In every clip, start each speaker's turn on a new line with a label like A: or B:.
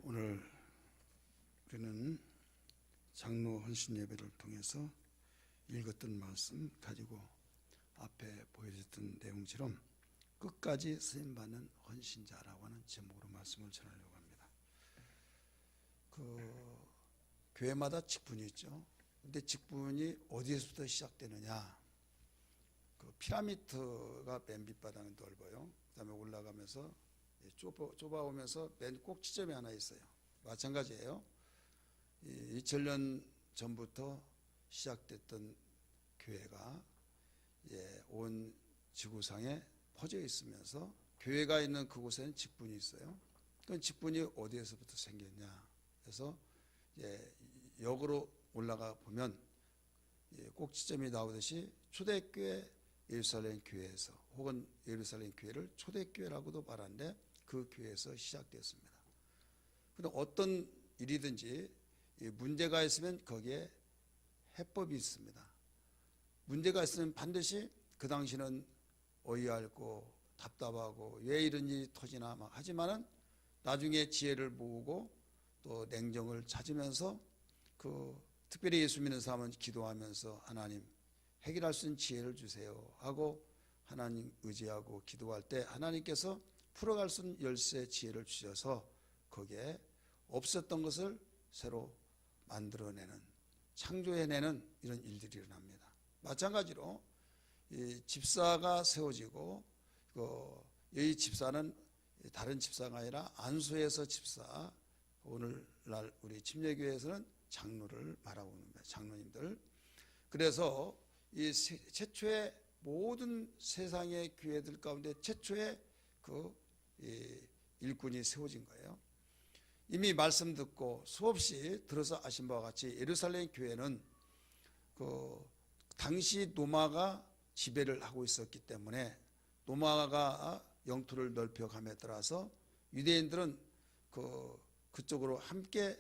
A: 오늘 우리는 장로 헌신 예배를 통해서 읽었던 말씀 가지고 앞에 보여줬던 내용처럼 끝까지 쓰임받는 헌신자라고 하는 제목으로 말씀을 전하려고 합니다. 교회마다 직분이 있죠. 근데 직분이 어디에서부터 시작되느냐? 피라미드가 맨 밑바닥은 넓어요. 그 다음에 올라가면서 좁아오면서 맨 꼭지점이 하나 있어요. 마찬가지예요. 2000년 전부터 시작됐던 교회가 온 지구상에 퍼져 있으면서 교회가 있는 그곳에는 직분이 있어요. 그 직분이 어디에서부터 생겼냐? 그래서 역으로 올라가 보면 꼭지점이 나오듯이 초대교회 예루살렘 교회에서, 혹은 예루살렘 교회를 초대교회라고도 말하는데 그 교회에서 시작되었습니다. 그런데 어떤 일이든지 문제가 있으면 거기에 해법이 있습니다. 문제가 있으면 반드시 그 당시는 어이없고 답답하고 왜 이런 일이 터지나 막 하지만은 나중에 지혜를 모으고 또 냉정을 찾으면서 특별히 예수 믿는 사람은 기도하면서 하나님 해결할 수 있는 지혜를 주세요 하고 하나님 의지하고 기도할 때 하나님께서 풀어갈 수 있는 열쇠 지혜를 주셔서 거기에 없었던 것을 새로 만들어내는, 창조해내는 이런 일들이 일어납니다. 마찬가지로 이 집사가 세워지고 이 집사는 다른 집사가 아니라 안수에서 집사, 오늘날 우리 침례교회에서는 장로를 말하고 있는 거예요. 장로님들. 그래서 이 최초의 모든 세상의 교회들 가운데 최초의 일꾼이 세워진 거예요. 이미 말씀 듣고 수없이 들어서 아신 바와 같이 예루살렘 교회는 당시 로마가 지배를 하고 있었기 때문에 로마가 영토를 넓혀감에 따라서 유대인들은 그쪽으로 함께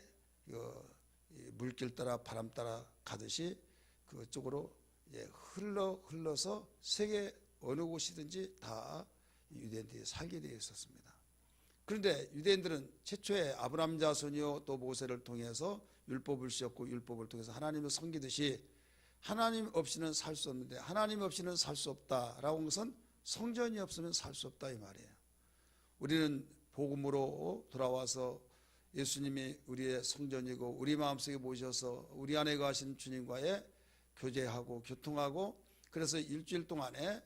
A: 물길 따라 바람 따라 가듯이 그쪽으로 흘러서 세계 어느 곳이든지 다 유대인들이 살게 되어 있었습니다. 그런데 유대인들은 최초에 아브라함 자손이요 또 모세를 통해서 율법을 주셨고 율법을 통해서 하나님을 섬기듯이 하나님 없이는 살 수 없는데 하나님 없이는 살 수 없다라고 한 것은 성전이 없으면 살 수 없다 이 말이에요. 우리는 복음으로 돌아와서 예수님이 우리의 성전이고 우리 마음속에 모셔서 우리 안에 거하신 주님과의 교제하고 교통하고 그래서 일주일 동안에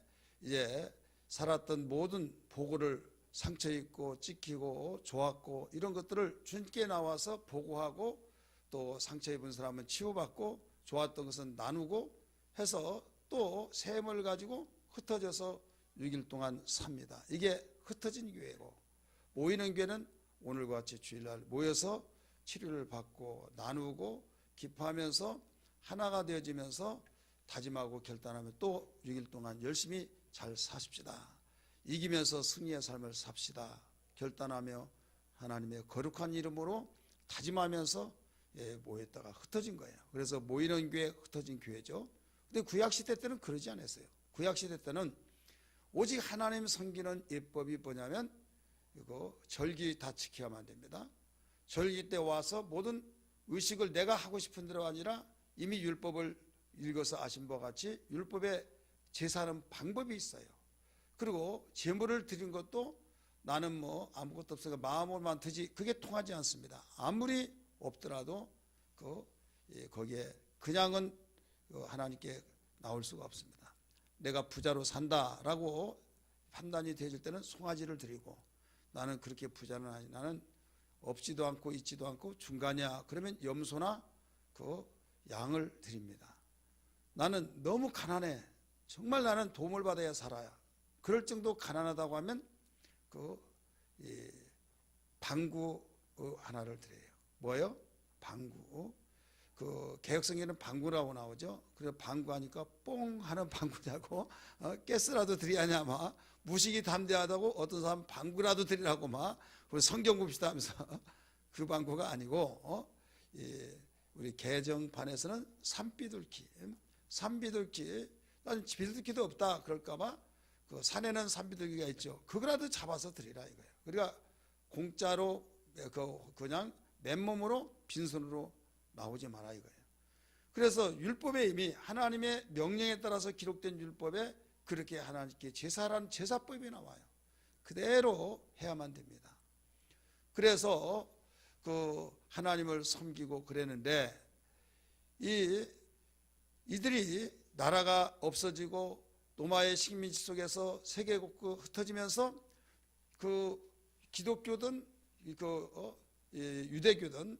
A: 살았던 모든 보고를 상처 입고 찍히고 좋았고 이런 것들을 주님께 나와서 보고하고 또 상처 입은 사람은 치유받고 좋았던 것은 나누고 해서 또 샘을 가지고 흩어져서 6일 동안 삽니다. 이게 흩어진 교회고, 모이는 교회는 오늘과 같이 주일날 모여서 치료를 받고 나누고 기뻐하면서 하나가 되어지면서 다짐하고 결단하며 또 6일 동안 열심히 잘 사십시다. 이기면서 승리의 삶을 삽시다. 결단하며 하나님의 거룩한 이름으로 다짐하면서 모였다가 흩어진 거예요. 그래서 모이는 교회, 흩어진 교회죠. 근데 구약시대 때는 그러지 않았어요. 구약시대 때는 오직 하나님 섬기는 예법이 뭐냐면 절기 다 지켜야만 됩니다. 절기 때 와서 모든 의식을 내가 하고 싶은 대로 아니라 이미 율법을 읽어서 아신 바와 같이 율법에 제사하는 방법이 있어요. 그리고 제물을 드린 것도 나는 아무것도 없으니까 마음으로만 드지 그게 통하지 않습니다. 아무리 없더라도 거기에 그냥은 하나님께 나올 수가 없습니다. 내가 부자로 산다라고 판단이 되어질 때는 송아지를 드리고 나는 그렇게 부자는 아니 나는 없지도 않고 있지도 않고 중간이야 그러면 염소나 양을 드립니다. 나는 너무 가난해 정말 나는 도움을 받아야 살아야 그럴 정도 가난하다고 하면 방구 하나를 드려요. 뭐예요? 방구. 개혁성경에는 방구라고 나오죠. 그래서 방구하니까 뽕 하는 방구냐고 가스라도 드려야냐 막 무식이 담대하다고 어떤 사람은 방구라도 드리라고 막 성경 봅시다 하면서 그 방구가 아니고 우리 개정판에서는 산비둘기 나는 비둘기도 없다 그럴까봐 산에는 산비둘기가 있죠. 그거라도 잡아서 드리라 이거예요. 그러니까 공짜로 그냥 맨몸으로 빈손으로 나오지 마라 이거예요. 그래서 율법에 이미 하나님의 명령에 따라서 기록된 율법에 그렇게 하나님께 제사라는 제사법이 나와요. 그대로 해야만 됩니다. 그래서 그 하나님을 섬기고 그랬는데 이들이 나라가 없어지고 로마의 식민지 속에서 세계 곳곳 흩어지면서 그 기독교든 유대교든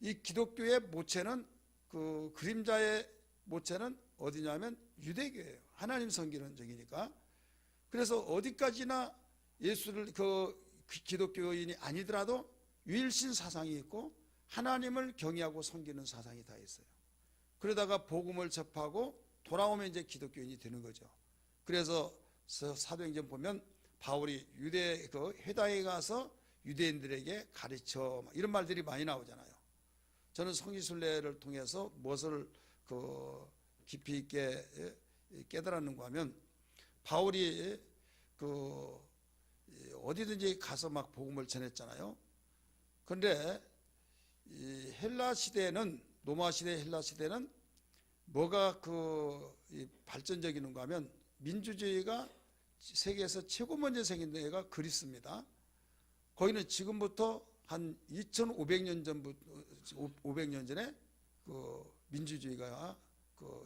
A: 이 기독교의 모체는 그 그림자의 모체는 어디냐면 유대교예요. 하나님 섬기는 적이니까. 그래서 어디까지나 예수를 기독교인이 아니더라도 유일신 사상이 있고 하나님을 경외하고 섬기는 사상이 다 있어요. 그러다가 복음을 접하고 돌아오면 이제 기독교인이 되는 거죠. 그래서 사도행전 보면 바울이 유대 회당에 가서 유대인들에게 가르쳐 이런 말들이 많이 나오잖아요. 저는 성지순례를 통해서 무엇을 깊이 있게 깨달았는가 하면 바울이 어디든지 가서 막 복음을 전했잖아요. 그런데 이 헬라 시대는 로마 시대 헬라 시대는 뭐가 발전적인가 하면 민주주의가 세계에서 최고 먼저 생긴 데가 그리스입니다. 거기는 지금부터 한 2500년 전부터 500년 전에 민주주의가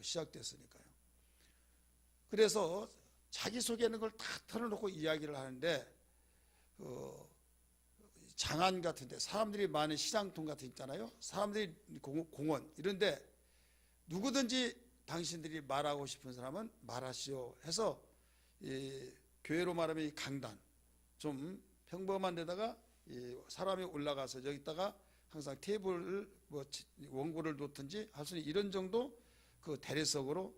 A: 시작됐으니까요. 그래서 자기 속에 있는 걸 다 털어놓고 이야기를 하는데 장안 같은데 사람들이 많은 시장통 같은 데 있잖아요. 사람들이 공원 이런데 누구든지 당신들이 말하고 싶은 사람은 말하시오 해서 교회로 말하면 이 강단 좀 평범한 데다가 사람이 올라가서 여기다가 항상 테이블을 원고를 놓든지 할 수 있는 이런 정도 대리석으로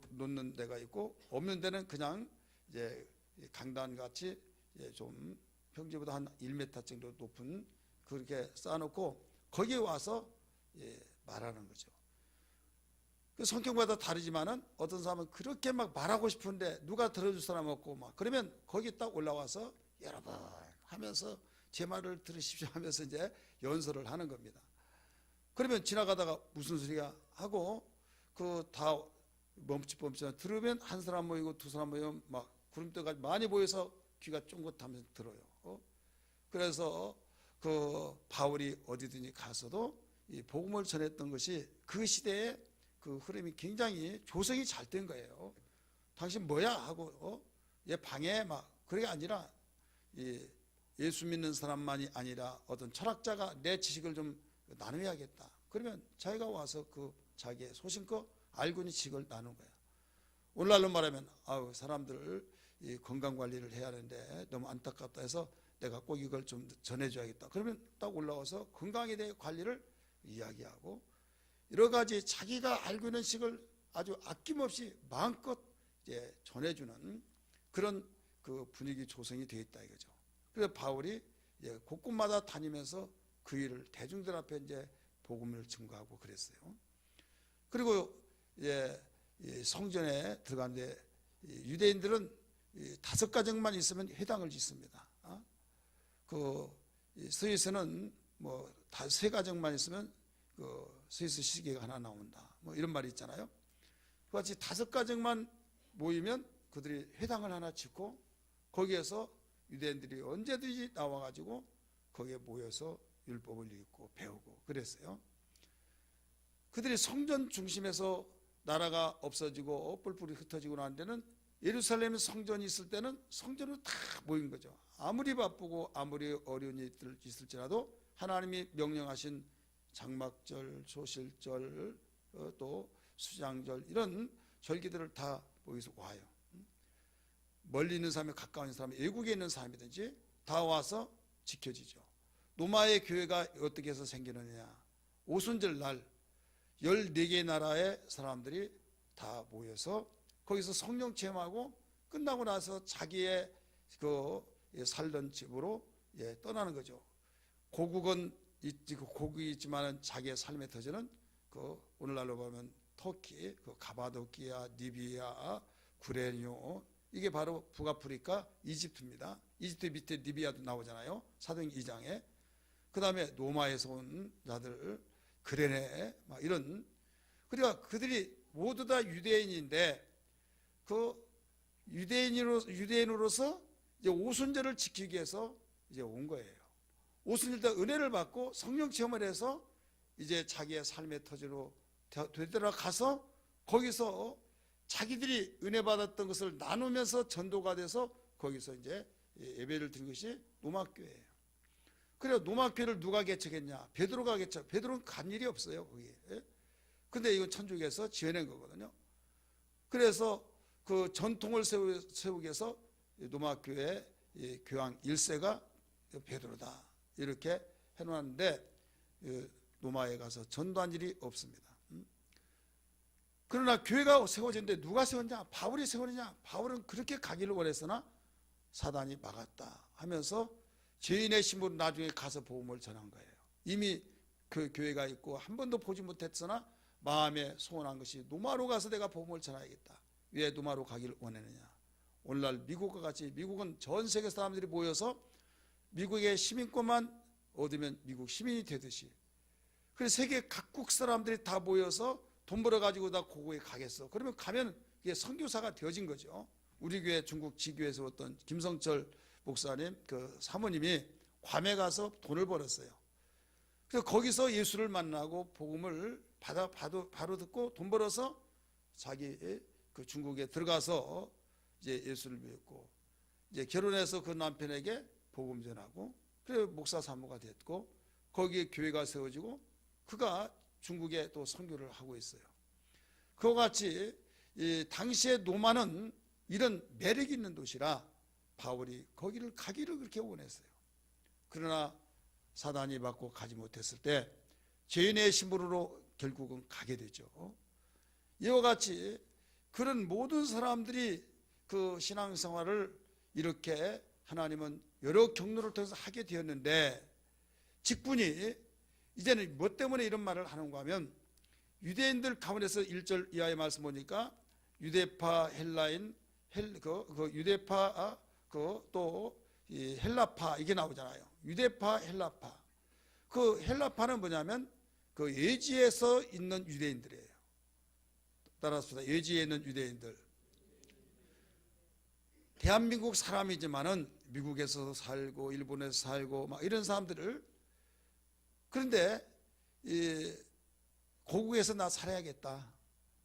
A: 놓는 데가 있고 없는 데는 그냥 이제 강단 같이 좀 평지보다 한 1m 정도 높은 그렇게 쌓아놓고 거기에 와서 말하는 거죠. 그 성격마다 다르지만은 어떤 사람은 그렇게 막 말하고 싶은데 누가 들어줄 사람 없고 막 그러면 거기 딱 올라와서 여러분 하면서 제 말을 들으십시오 하면서 이제 연설을 하는 겁니다. 그러면 지나가다가 무슨 소리가 하고 다 멈칫멈칫 들으면 한 사람 모이고 두 사람 모이면 막 구름대가 많이 모여서 귀가 쫑긋하면서 들어요. 그래서 바울이 어디든지 가서도 이 복음을 전했던 것이 그 시대에 그 흐름이 굉장히 조성이 잘 된 거예요. 당신 뭐야 하고 얘 방해 막 그게 아니라 예수 믿는 사람만이 아니라 어떤 철학자가 내 지식을 좀 나눠야겠다. 그러면 자기가 와서 자기의 소신껏 알고 있는 지식을 나눈 거야. 오늘날로 말하면 사람들 건강 관리를 해야 하는데 너무 안타깝다 해서 내가 꼭 이걸 좀 전해줘야겠다. 그러면 딱 올라와서 건강에 대해 관리를 이야기하고 여러 가지 자기가 알고 있는 식을 아주 아낌없이 마음껏 이제 전해주는 그런 분위기 조성이 되어 있다 이거죠. 그래서 바울이 곳곳마다 다니면서 그 일을 대중들 앞에 이제 복음을 증거하고 그랬어요. 그리고 성전에 들어가는데 유대인들은 5가정만 있으면 회당을 짓습니다. 스위스는 3가정만 있으면 스위스 시계가 하나 나온다. 이런 말이 있잖아요. 그같이 5가정만 모이면 그들이 회당을 하나 짓고 거기에서 유대인들이 언제든지 나와가지고 거기에 모여서 율법을 읽고 배우고 그랬어요. 그들이 성전 중심에서 나라가 없어지고 뿔뿔이 흩어지고 난 데는 예루살렘 성전이 있을 때는 성전으로 다 모인 거죠. 아무리 바쁘고 아무리 어려운 일들 있을지라도 하나님이 명령하신 장막절, 소실절, 또 수장절 이런 절기들을 다 거기서 와요. 멀리 있는 사람이 가까운 있는 사람이 외국에 있는 사람이든지 다 와서 지켜지죠. 로마의 교회가 어떻게 해서 생기느냐. 오순절 날 14개 나라의 사람들이 다 모여서 거기서 성령 체험하고 끝나고 나서 자기의 살던 집으로 떠나는 거죠. 고국은 고국이 있지만 자기의 삶의 터전은 오늘날로 보면 터키, 가바도키아, 리비아, 구레뇨 이게 바로 북아프리카 이집트입니다. 이집트 밑에 리비아도 나오잖아요. 사도행 2장에. 그다음에 노마에서 온 자들, 그레네, 막 이런. 그러니까 그들이 모두 다 유대인인데 그 유대인으로서 이제 오순절을 지키기 위해서 이제 온 거예요. 오순절 때 은혜를 받고 성령 체험을 해서 이제 자기의 삶의 터지로 되돌아가서 거기서 자기들이 은혜 받았던 것을 나누면서 전도가 돼서 거기서 이제 예배를 드린 것이 노마교회예요. 그래 노마교회를 누가 개척했냐? 베드로가 개척. 베드로는 간 일이 없어요 거기에. 근데 이건 천주교에서 지어낸 거거든요. 그래서 그 전통을 세우기 위해서 노마교회 교황 1세가 베드로다 이렇게 해놓았는데 노마에 가서 전도한 일이 없습니다. 그러나 교회가 세워졌는데 누가 세웠냐? 바울이 세웠느냐? 바울은 그렇게 가기를 원했으나 사단이 막았다 하면서 죄인의 신분으로 나중에 가서 복음을 전한 거예요. 이미 그 교회가 있고 한 번도 보지 못했으나 마음에 소원한 것이 노마로 가서 내가 복음을 전하야겠다. 왜 노마로 가기를 원했느냐? 오늘날 미국과 같이 미국은 전 세계 사람들이 모여서 미국의 시민권만 얻으면 미국 시민이 되듯이, 그래서 세계 각국 사람들이 다 모여서 돈 벌어가지고 다 고국에 가겠어. 그러면 가면 이게 선교사가 되어진 거죠. 우리 교회 중국 지교에서 어떤 김성철 목사님 그 사모님이 괌에 가서 돈을 벌었어요. 그래서 거기서 예수를 만나고 복음을 바로 듣고 돈 벌어서 자기 그 중국에 들어가서 이제 예수를 믿고 이제 결혼해서 그 남편에게 복음 전하고 그래 목사 사모가 됐고 거기에 교회가 세워지고 그가 중국에 또 선교를 하고 있어요. 그와 같이 이 당시에 노마는 이런 매력이 있는 도시라 바울이 거기를 가기를 그렇게 원했어요. 그러나 사단이 받고 가지 못했을 때 죄인의 신분으로 결국은 가게 되죠. 이와 같이 그런 모든 사람들이 그 신앙생활을 이렇게 하나님은 여러 경로를 통해서 하게 되었는데 직분이 이제는 뭐 때문에 이런 말을 하는가 하면 유대인들 가운데서 1절 이하의 말씀 보니까 유대파 헬라인 유대파 또 헬라파 이게 나오잖아요. 유대파 헬라파. 그 헬라파는 뭐냐면 그 외지에서 있는 유대인들이에요. 따라서 외지에 있는 유대인들. 대한민국 사람이지만은 미국에서 살고 일본에서 살고 막 이런 사람들을, 그런데 이 고국에서 나 살아야겠다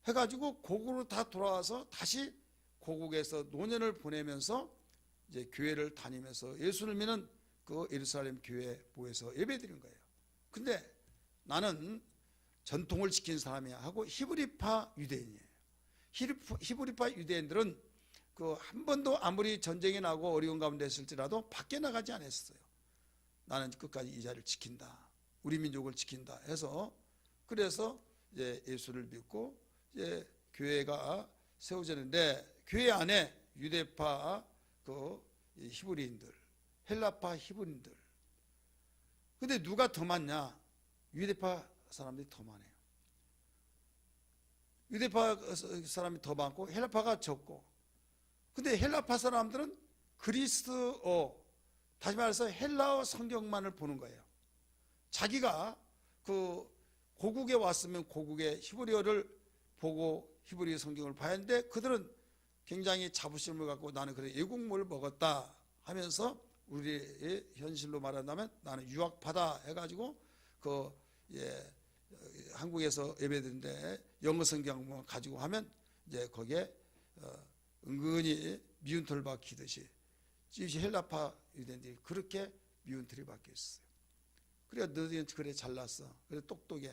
A: 해가지고 고국으로 다 돌아와서 다시 고국에서 노년을 보내면서 이제 교회를 다니면서 예수를 믿는 그 예루살렘 교회 모여서 예배드린 거예요. 근데 나는 전통을 지킨 사람이야 하고 히브리파 유대인이에요. 히브리파 유대인들은 그 한 번도 아무리 전쟁이 나고 어려운 가운데 있을지라도 밖에 나가지 않았어요. 나는 끝까지 이 자리를 지킨다. 우리 민족을 지킨다 해서 그래서 이제 예수를 믿고 이제 교회가 세워졌는데 교회 안에 유대파 그 히브리인들, 헬라파 히브리인들. 근데 누가 더 많냐? 유대파 사람들이 더 많아요. 유대파 사람이 더 많고 헬라파가 적고. 근데 헬라파 사람들은 그리스어, 다시 말해서 헬라어 성경만을 보는 거예요. 자기가 그 고국에 왔으면 고국의 히브리어를 보고 히브리 성경을 봐야 하는데 그들은 굉장히 자부심을 갖고 나는 그래 외국물을 먹었다 하면서 우리의 현실로 말한다면 나는 유학파다 해가지고 그 한국에서 예배드리는데 영어 성경 가지고 하면 이제 거기에 은근히 미운털 박히듯이 헬라파 유대인들이 그렇게 미운털이 박혀 있어요. 그래 너희는 그래 잘났어, 그래 똑똑해,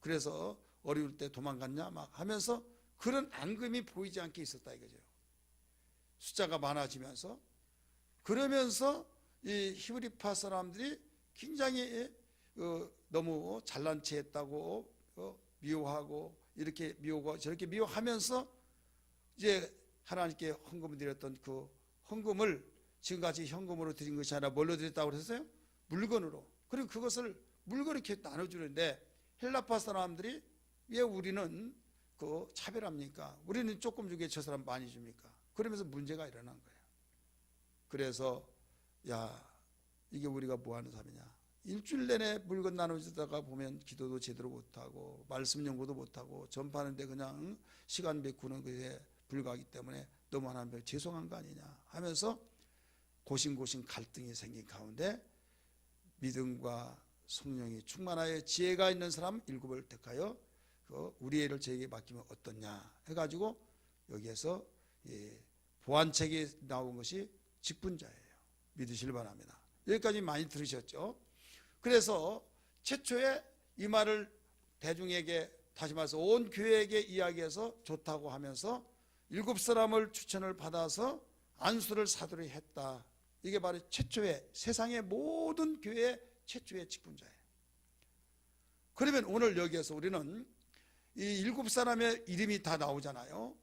A: 그래서 어려울 때 도망갔냐 막 하면서 그런 앙금이 보이지 않게 있었다 이거죠. 숫자가 많아지면서 그러면서 이 히브리파 사람들이 굉장히 너무 잘난 체 했다고 미워하고 이렇게 미워하고 저렇게 미워하면서 이제 하나님께 헌금을 드렸던 그 헌금을 지금까지 현금으로 드린 것이 아니라 뭘로 드렸다고 그랬어요? 물건으로. 그리고 그것을 물건을 이렇게 나눠주는데 헬라파 사람들이 왜 우리는 그 차별합니까? 우리는 조금 주게 저 사람 많이 줍니까? 그러면서 문제가 일어난 거예요. 그래서 야 이게 우리가 뭐 하는 삶이냐? 일주일 내내 물건 나눠주다가 보면 기도도 제대로 못하고 말씀 연구도 못하고 전파하는데 그냥 시간 메꾸는 것에 불과하기 때문에 너무 하나님 죄송한 거 아니냐 하면서 고심고심 갈등이 생긴 가운데 믿음과 성령이 충만하여 지혜가 있는 사람 7을 택하여 우리 애를 저에게 맡기면 어떻냐 해가지고 여기에서 보완책이 나온 것이 직분자예요. 믿으시길 바랍니다. 여기까지 많이 들으셨죠? 그래서 최초에 이 말을 대중에게 다시 말해서 온 교회에게 이야기해서 좋다고 하면서 7사람을 추천을 받아서 안수를 사도록 했다. 이게 바로 최초의 세상의 모든 교회의 최초의 직분자예요. 그러면 오늘 여기에서 우리는 이 7사람의 이름이 다 나오잖아요.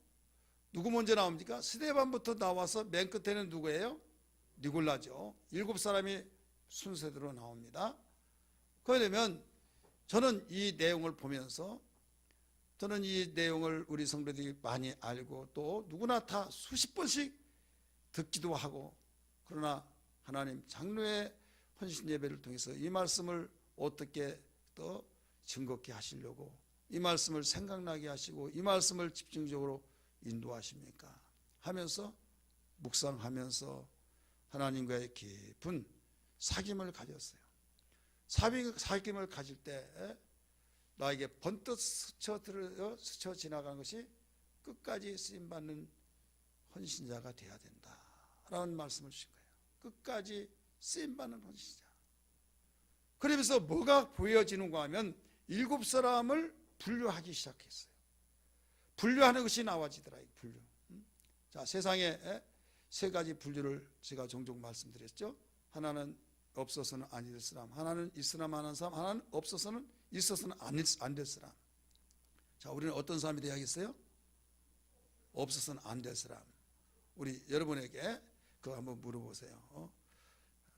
A: 누구 먼저 나옵니까? 스데반부터 나와서 맨 끝에는 누구예요? 니골라죠. 7사람이 순서대로 나옵니다. 그러면 저는 이 내용을 보면서 저는 이 내용을 우리 성도들이 많이 알고 또 누구나 다 수십 번씩 듣기도 하고 그러나 하나님 장로의 헌신 예배를 통해서 이 말씀을 어떻게 또 증거케 하시려고 이 말씀을 생각나게 하시고 이 말씀을 집중적으로 인도하십니까 하면서 묵상하면서 하나님과의 깊은 사귐을 가졌어요. 사귐을 가질 때 나에게 번뜩 스쳐 지나가는 것이 끝까지 쓰임받는 헌신자가 되어야 된다라는 말씀을 주신 거예요. 끝까지 쓰임받는 헌신자. 그러면서 뭐가 보여지는가 하면 7사람을 분류하기 시작했어요. 분류하는 것이 나와지더라. 분류. 자, 세상에 3가지 분류를 제가 종종 말씀드렸죠. 하나는 없어서는 아니 될 사람, 하나는 있으나 하는 사람, 하나는 없어서는 있어서는 안 될 사람. 자, 우리는 어떤 사람이 되어야겠어요? 없어서는 안 될 사람. 우리 여러분에게 그거 한번 물어보세요.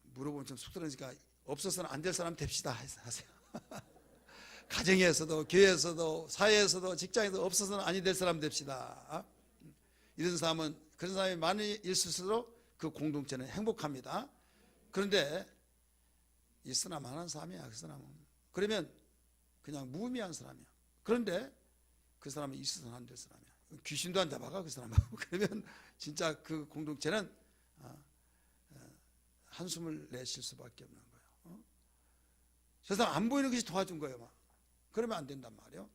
A: 물어보면 좀 쑥스러우니까 없어서는 안 될 사람 됩시다 하세요. 가정에서도 교회에서도 사회에서도 직장에서도 없어서는 아니 될 사람 됩시다. 이런 사람은 그런 사람이 많이 있을수록 그 공동체는 행복합니다. 그런데 있으나 마나한 사람이야. 그 사람은 그러면 그냥 무의미한 사람이야. 그런데 그 사람은 있어서는 안 될 사람이야. 귀신도 안 잡아가 그 사람은. 그러면 진짜 그 공동체는 한숨을 내쉴 수밖에 없는 거예요. 저 사람 안 보이는 것이 도와준 거예요. 막. 그러면 안 된단 말이에요.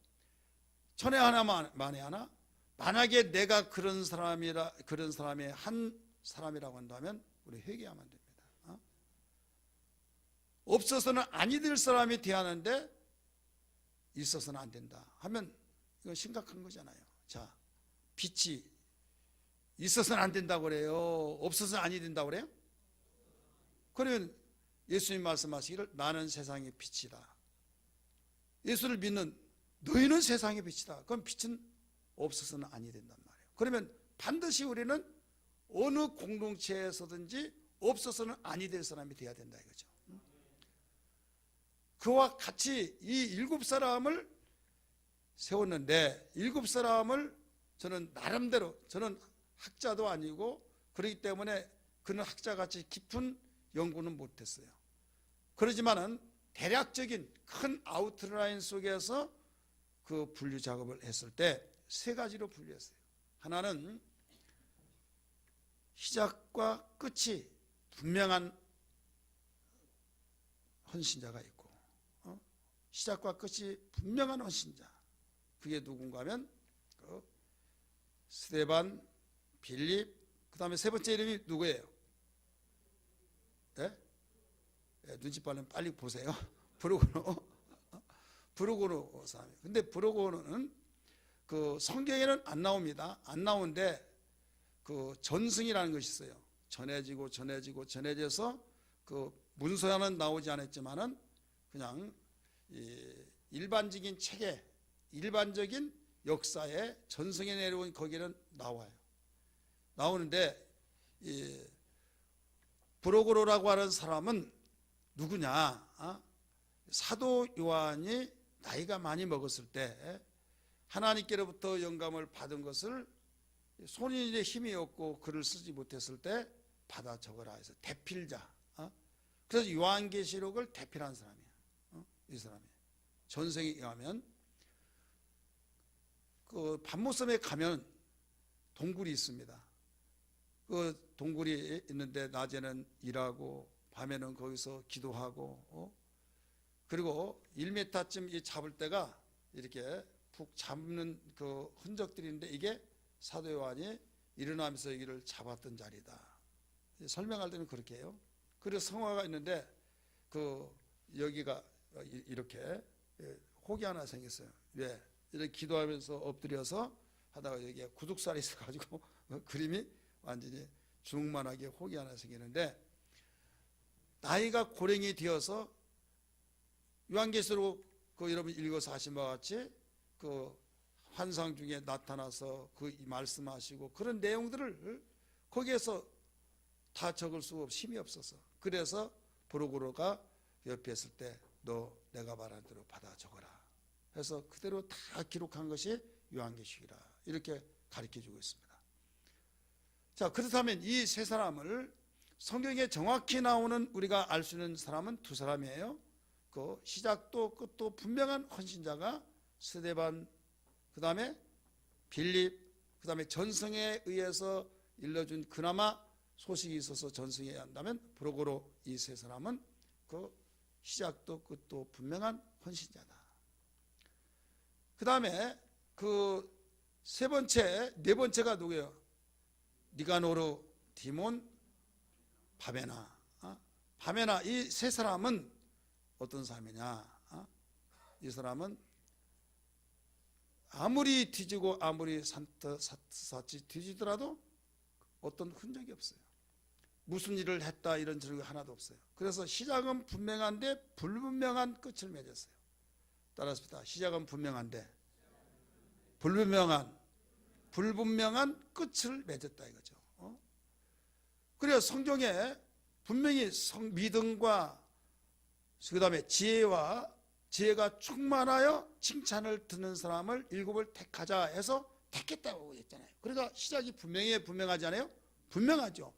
A: 천에 하나 만에 하나. 만약에 내가 그런 사람의 한 사람이라고 한다면 우리 회개하면 됩니다. 없어서는 아니 될 사람이 되었는데 있어서는 안 된다 하면 이건 심각한 거잖아요. 자, 빛이 있어서는 안 된다고 그래요? 없어서는 아니 된다고 그래요? 그러면 예수님 말씀하시기를 나는 세상의 빛이다. 예수를 믿는 너희는 세상의 빛이다. 그럼 빛은 없어서는 아니 된단 말이에요. 그러면 반드시 우리는 어느 공동체에서든지 없어서는 아니 될 사람이 돼야 된다 이거죠. 그와 같이 이 7사람을 세웠는데 7사람을 저는 나름대로 저는 학자도 아니고 그렇기 때문에 그는 학자같이 깊은 연구는 못했어요. 그러지만은 대략적인 큰 아웃라인 속에서 그 분류 작업을 했을 때 3가지로 분류했어요. 하나는 시작과 끝이 분명한 헌신자가 있고 시작과 끝이 분명한 헌신자. 그게 누군가 하면 스데반, 빌립, 그 다음에 3번째 이름이 누구예요? 네? 눈치 빠르면 빨리 보세요. 브루고노 사람. 근데 브루고노는 그 성경에는 안 나옵니다. 안 나오는데 그 전승이라는 것이 있어요. 전해져서 그 문서에는 나오지 않았지만은 그냥 일반적인 책에 일반적인 역사에 전승에 내려온 거기는 나와요. 나오는데 이 브루고노라고 하는 사람은 누구냐? 사도 요한이 나이가 많이 먹었을 때 하나님께로부터 영감을 받은 것을 손인의 힘이 없고 글을 쓰지 못했을 때 받아 적어라 해서 대필자. 그래서 요한계시록을 대필한 사람이야. 이 사람이. 전생에 의하면 그 밤모섬에 가면 동굴이 있습니다. 그 동굴이 있는데 낮에는 일하고 밤에는 거기서 기도하고 그리고 1m쯤 이 잡을 때가 이렇게 푹 잡는 그 흔적들이 있는데 이게 사도 요한이 일어나면서 여기를 잡았던 자리다. 설명할 때는 그렇게 해요. 그래서 성화가 있는데 그 여기가 이렇게 혹이 하나 생겼어요. 왜? 이렇게 기도하면서 엎드려서 하다가 여기에 구둑살이 있어가지고 그림이 완전히 주먹만하게 혹이 하나 생기는데 나이가 고령이 되어서 요한계시록 그 여러분 읽어서 아신 바와 같이 그 환상 중에 나타나서 그 말씀하시고 그런 내용들을 거기에서 다 적을 수 없이 힘이 없어서 그래서 브로그로가 옆에 있을 때 너 내가 말한 대로 받아 적어라 해서 그대로 다 기록한 것이 요한계시록이라 이렇게 가르쳐주고 있습니다. 자, 그렇다면 이 세 사람을 성경에 정확히 나오는 우리가 알 수 있는 사람은 두 사람이에요. 그 시작도 끝도 분명한 헌신자가 스데반, 그 다음에 빌립, 그 다음에 전승에 의해서 일러준 그나마 소식이 있어서 전승에 한다면 브로고로 이 세 사람은 그 시작도 끝도 분명한 헌신자다. 그 다음에 그 세 번째, 네 번째가 누구예요? 니가노르, 디몬, 바메나. 바메나 이 세 사람은 어떤 사람이냐? 이 사람은 아무리 뒤지고 아무리 산뜻사치 뒤지더라도 어떤 흔적이 없어요. 무슨 일을 했다 이런 적이 하나도 없어요. 그래서 시작은 분명한데 불분명한 끝을 맺었어요. 따라서 시작은 분명한데 불분명한 끝을 맺었다 이거죠. 그래서 성경에 분명히 믿음과 그 다음에 지혜가 충만하여 칭찬을 듣는 사람을 일곱을 택하자 해서 택했다고 했잖아요. 그러니까 시작이 분명하지 않아요? 분명하죠.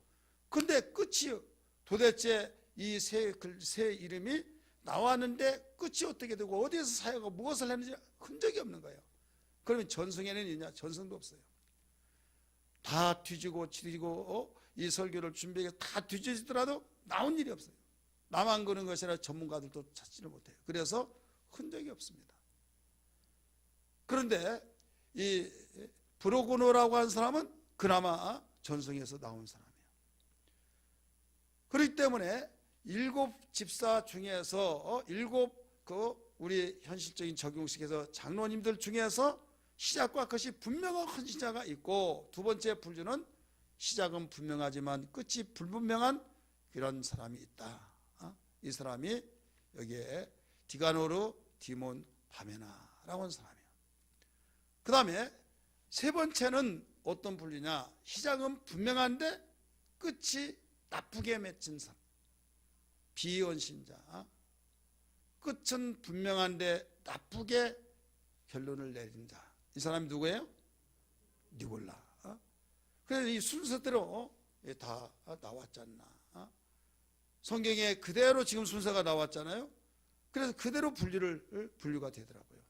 A: 근데 끝이 도대체 이 세 이름이 나왔는데 끝이 어떻게 되고 어디에서 사역하고 무엇을 했는지 흔적이 없는 거예요. 그러면 전승에는 있냐? 전승도 없어요. 다 뒤지고 이 설교를 준비해서 다 뒤지더라도 나온 일이 없어요. 나만 그런 것이라 전문가들도 찾지를 못해요. 그래서 흔적이 없습니다. 그런데 이 브로고노라고 하는 사람은 그나마 전승에서 나온 사람이에요. 그렇기 때문에 일곱 집사 중에서 우리 현실적인 적용식에서 장로님들 중에서 시작과 끝이 분명한 헌신자가 있고 두 번째 분류는 시작은 분명하지만 끝이 불분명한 그런 사람이 있다. 이 사람이 여기에 디가노르, 디몬, 바메나라고 하는 사람이에요. 그 다음에 세 번째는 어떤 분류냐? 시작은 분명한데 끝이 나쁘게 맺힌 사람, 비헌신자. 끝은 분명한데 나쁘게 결론을 내린 자. 이 사람이 누구예요? 니골라. 그래서 이 순서대로 다 나왔지 않나. 성경에 그대로 지금 순서가 나왔잖아요. 그래서 그대로 분류가 되더라고요.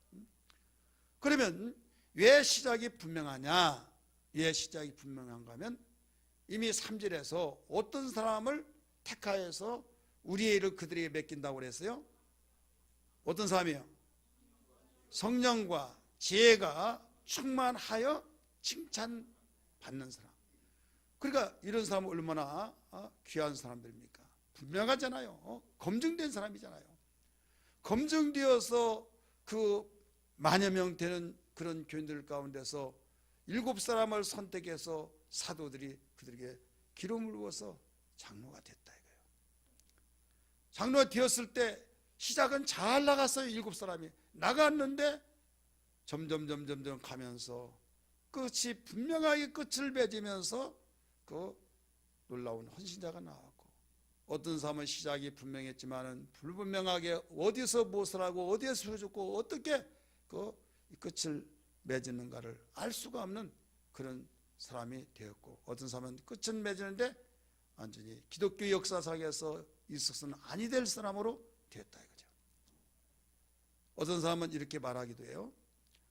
A: 그러면 왜 시작이 분명하냐? 왜 시작이 분명한가 하면 이미 3절에서 어떤 사람을 택하여서 우리의 일을 그들에게 맡긴다고 그랬어요? 어떤 사람이에요? 성령과 지혜가 충만하여 칭찬받는 사람. 그러니까 이런 사람은 얼마나 귀한 사람들입니까? 분명하잖아요. 검증된 사람이잖아요. 검증되어서 그 만여 명 되는 그런 교인들 가운데서 7사람을 선택해서 사도들이 그들에게 기름을 부어서 장로가 됐다 이거예요. 장로가 되었을 때 시작은 잘 나갔어요. 7사람이 나갔는데 점점 가면서 끝이 분명하게 끝을 맺으면서 그 놀라운 헌신자가 나왔고, 어떤 사람은 시작이 분명했지만은 불분명하게 어디서 무엇을 하고 어디에서 죽고 어떻게 그 끝을 맺는가를 알 수가 없는 그런 사람이 되었고, 어떤 사람은 끝은 맺는데 완전히 기독교 역사상에서 있어서는 아니 될 사람으로 되었다 이거죠. 어떤 사람은 이렇게 말하기도 해요.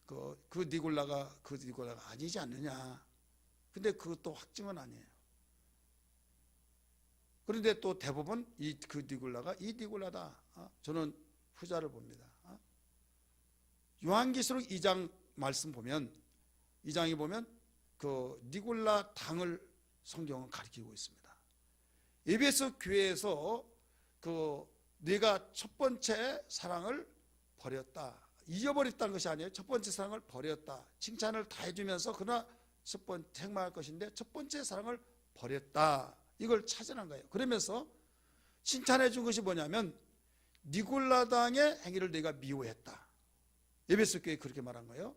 A: 그 니골라가 아니지 않느냐. 근데 그것도 확증은 아니에요. 그런데 또 대부분 그 니골라가 이 니골라다. 저는 후자를 봅니다. 요한계시록 2장 말씀 보면 2장에 보면 그 니골라 당을 성경은 가리키고 있습니다. 에베소 교회에서 내가 첫 번째 사랑을 버렸다. 잊어버렸다는 것이 아니에요. 첫 번째 사랑을 버렸다. 칭찬을 다 해주면서 그러나 첫 번째 행망할 것인데 첫 번째 사랑을 버렸다. 이걸 찾아낸 거예요. 그러면서 칭찬해 준 것이 뭐냐면 니골라당의 행위를 내가 미워했다. 에베소 교회 그렇게 말한 거예요.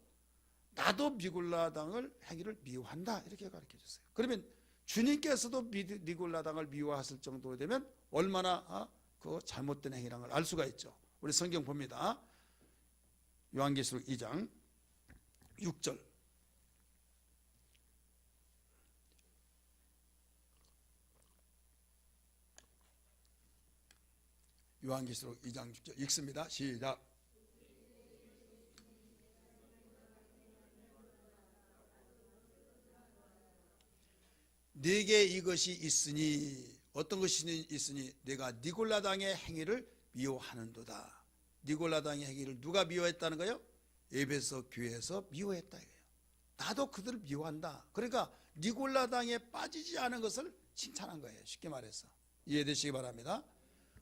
A: 나도 니골라당을 행위를 미워한다. 이렇게 가르쳐 줬어요. 그러면 주님께서도 니골라당을 미워하실 정도로 되면 얼마나 그 잘못된 행위라는 걸 알 수가 있죠. 우리 성경 봅니다. 요한계시록 2장 6절. 요한계시록 2장 6절 읽습니다. 시작. 네게 이것이 있으니 어떤 것이 있으니 내가 니골라당의 행위를 미워하는도다. 니골라당의 행위를 누가 미워했다는 거예요? 에베소 교회에서 미워했다 이거예요. 나도 그들을 미워한다. 그러니까 니골라당에 빠지지 않은 것을 칭찬한 거예요. 쉽게 말해서 이해되시기 바랍니다.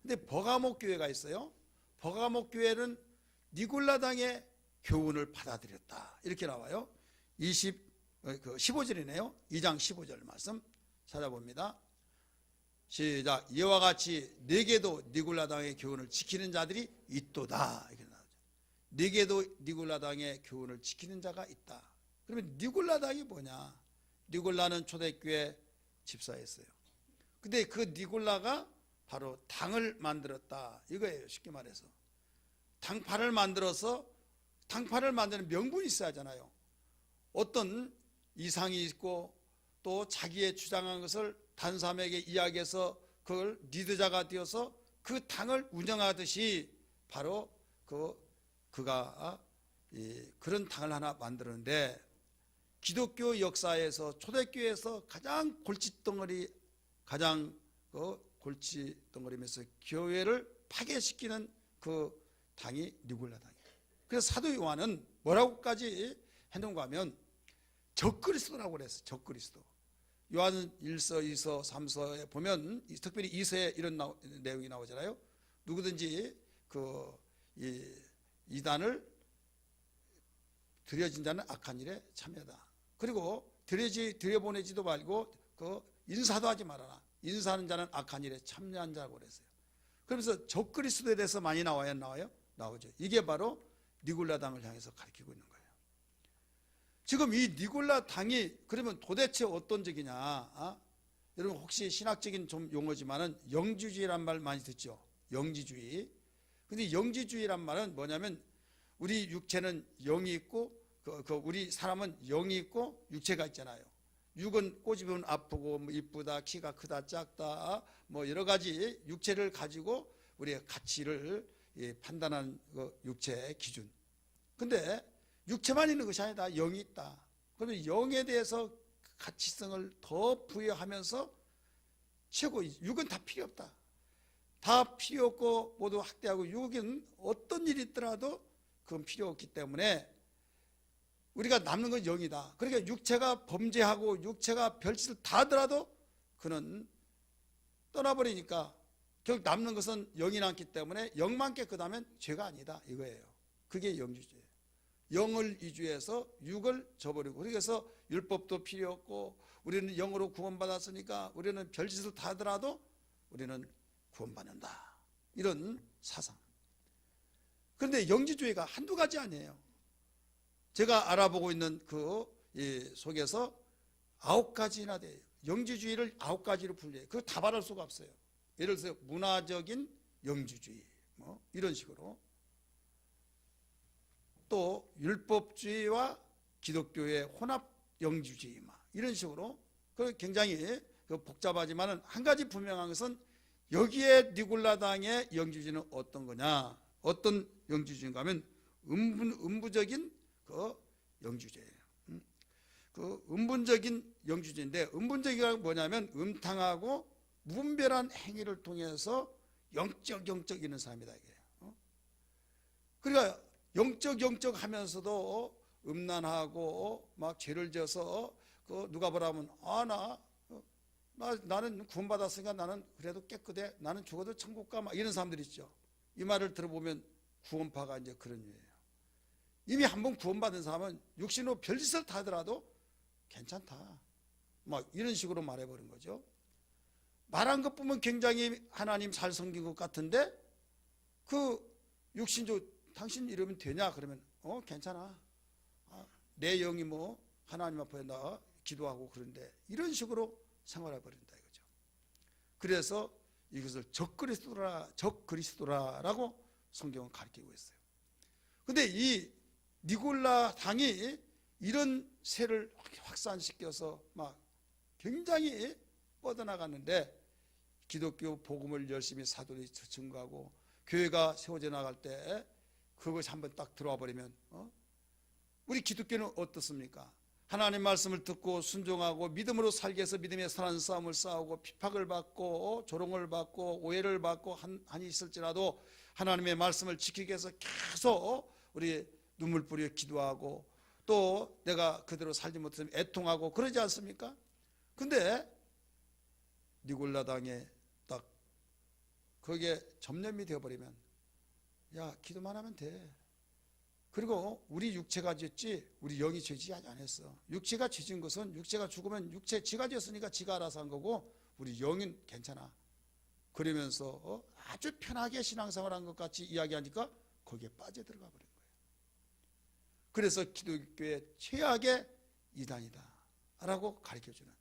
A: 근데 버가목 교회가 있어요. 버가목 교회는 니골라당의 교훈을 받아들였다. 이렇게 나와요. 15절이네요. 2장 15절 말씀 찾아봅니다. 시작. 이와 같이 네게도 니골라당의 교훈을 지키는 자들이 있도다. 이렇게 나오죠. 네게도 니골라당의 교훈을 지키는 자가 있다. 그러면 니골라당이 뭐냐? 니골라는 초대교회 집사였어요. 근데 그 니골라가 바로 당을 만들었다 이거예요. 쉽게 말해서 당파를 만들어서 당파를 만드는 명분이 있어야 하잖아요. 어떤 이상이 있고 또 자기의 주장한 것을 다른 사람에게 이야기해서 그걸 리더자가 되어서 그 당을 운영하듯이 바로 그가 그런 당을 하나 만드는데 기독교 역사에서 초대교회에서 가장 골칫덩어리면서 교회를 파괴시키는 그 당이 니골라당이에요. 그래서 사도 요한은 뭐라고까지 해놓은가 하면 적그리스도라고 그랬어요. 적그리스도. 요한 1서, 2서, 3서에 보면 특별히 2서에 이런 내용이 나오잖아요. 누구든지 이단을 들여진 자는 악한 일에 참여다. 그리고 들여보내지도 말고 인사도 하지 말아라. 인사하는 자는 악한 일에 참여한 자라고 그랬어요. 그러면서 적그리스도에 대해서 많이 나와요, 안 나와요? 나오죠. 이게 바로 니골라 당을 향해서 가리키고 있는 거예요. 지금 이 니골라 당이 그러면 도대체 어떤 적이냐? 여러분 혹시 신학적인 좀 용어지만은 영지주의란 말 많이 듣죠? 영지주의. 근데 영지주의란 말은 뭐냐면 우리 육체는 영이 있고 우리 사람은 영이 있고 육체가 있잖아요. 육은 꼬집으면 아프고 뭐 이쁘다, 키가 크다, 작다, 뭐 여러 가지 육체를 가지고 우리의 가치를 판단하는 육체의 기준. 근데 육체만 있는 것이 아니다. 영이 있다. 그러면 영에 대해서 가치성을 더 부여하면서 최고 육은 다 필요 없다. 다 필요 없고 모두 학대하고 육은 어떤 일이 있더라도 그건 필요 없기 때문에 우리가 남는 건 영이다. 그러니까 육체가 범죄하고 육체가 별짓을 다 하더라도 그는 떠나버리니까 결국 남는 것은 영이 남기 때문에 영만 깨끗하면 죄가 아니다 이거예요. 그게 영주주의예요. 영을 이주해서 육을 저버리고 그래서 율법도 필요 없고 우리는 영으로 구원받았으니까 우리는 별짓을 다 하더라도 우리는 구원받는다. 이런 사상. 그런데 영지주의가 한두 가지 아니에요. 제가 알아보고 있는 속에서 9가지나 돼요. 영지주의를 9가지로 분류해요. 그거 다 말할 수가 없어요. 예를 들어서 문화적인 영지주의 뭐 이런 식으로 또 율법주의와 기독교의 혼합 영지주의 이런 식으로 굉장히 복잡하지만 한 가지 분명한 것은 여기에 니골라당의 영주주의는 어떤 거냐? 어떤 영주주의인가 하면 음부적인 그 영주주의예요. 그 음분적인 영주주의인데, 음분적이가 뭐냐면 음탕하고 무분별한 행위를 통해서 영적 있는 사람이다 이게요. 그러니까 영적 하면서도 음란하고 막 죄를 져서 그 누가 보라면 나는 구원받았으니까 나는 그래도 깨끗해, 나는 죽어도 천국 가, 막 이런 사람들 있죠. 이 말을 들어보면 구원파가 이제 그런 류예요. 이미 한번 구원받은 사람은 육신으로 별짓을 다 하더라도 괜찮다, 막 이런 식으로 말해버린 거죠. 말한 것 보면 굉장히 하나님 잘 섬긴 것 같은데, 그 육신주 당신 이러면 되냐 그러면 괜찮아, 내 영이 뭐 하나님 앞에 나 기도하고 그런데, 이런 식으로 생활해 버린다 이거죠. 그래서 이것을 적그리스도라라고 성경은 가르치고 있어요. 근데 이 니골라 당이 이런 세를 확산시켜서 막 굉장히 뻗어나갔는데, 기독교 복음을 열심히 사도들이 증거하고 교회가 세워져 나갈 때 그것이 한번 딱 들어와 버리면 우리 기독교는 어떻습니까? 하나님 말씀을 듣고 순종하고 믿음으로 살기 위해서 믿음의 선한 싸움을 싸우고 핍박을 받고 조롱을 받고 오해를 받고 한이 있을지라도 하나님의 말씀을 지키기 위해서 계속 우리 눈물 뿌려 기도하고, 또 내가 그대로 살지 못했으면 애통하고 그러지 않습니까? 근데 니골라당에 딱 거기에 점령이 되어버리면, 야, 기도만 하면 돼. 그리고 우리 육체가 죄지 우리 영이 죄지 않았어. 육체가 죄진 것은, 육체가 죽으면 육체 지가 죄었으니까 지가 알아서 한 거고 우리 영은 괜찮아. 그러면서 아주 편하게 신앙생활한 것 같이 이야기하니까 거기에 빠져들어가 버린 거예요. 그래서 기독교의 최악의 이단이다 라고 가르쳐주는,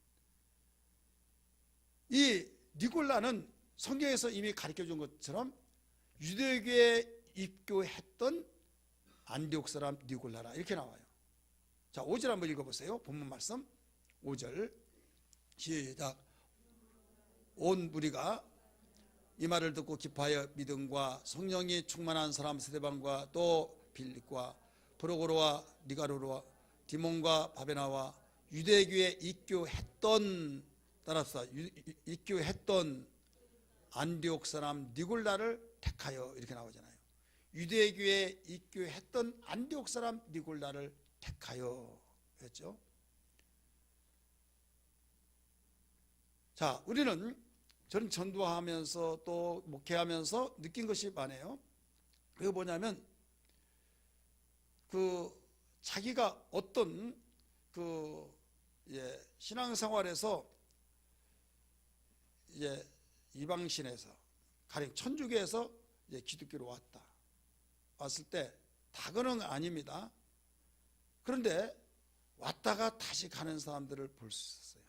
A: 이 니골라는 성경에서 이미 가르쳐준 것처럼 유대교에 입교했던 안디옥 사람 니골라라 이렇게 나와요. 자, 5절 한번 읽어보세요. 본문 말씀 5절 시작. 온 무리가 이 말을 듣고 기뻐하여 믿음과 성령이 충만한 사람 스데반과 또 빌립과 프로고로와 니가로로와 디몬과 바베나와 유대교에 입교했던, 따라서 입교했던 안디옥 사람 니골라를 택하여, 이렇게 나오잖아요. 유대교에 입교했던 안디옥 사람 니골라를 택하여 했죠. 자, 저는 전도하면서 또 목회하면서 느낀 것이 많아요. 그게 뭐냐면 자기가 어떤 신앙생활에서 이방신에서 가령 천주교에서 기독교로 왔을 때 다그는 아닙니다. 그런데 왔다가 다시 가는 사람들을 볼 수 있었어요.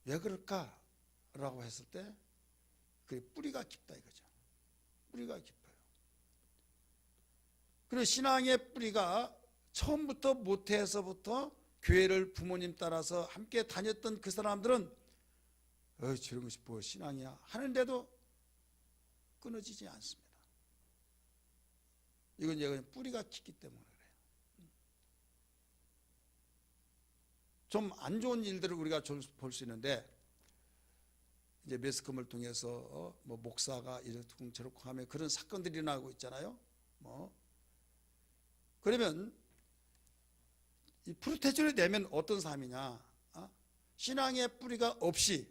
A: 왜 그럴까라고 했을 때 그 뿌리가 깊다 이거죠. 뿌리가 깊어요. 그리고 신앙의 뿌리가 처음부터 모태에서부터 교회를 부모님 따라서 함께 다녔던 그 사람들은 저런 것이 뭐 신앙이야 하는데도 끊어지지 않습니다. 이건 그냥 뿌리가 깊기 때문에 그래요. 좀 안 좋은 일들을 우리가 볼 수 있는데, 이제 매스컴을 통해서 뭐 목사가 이렇고 저렇고 하면 그런 사건들이 나고 있잖아요. 그러면 이 프로테이션을 내면 어떤 사람이냐? 신앙의 뿌리가 없이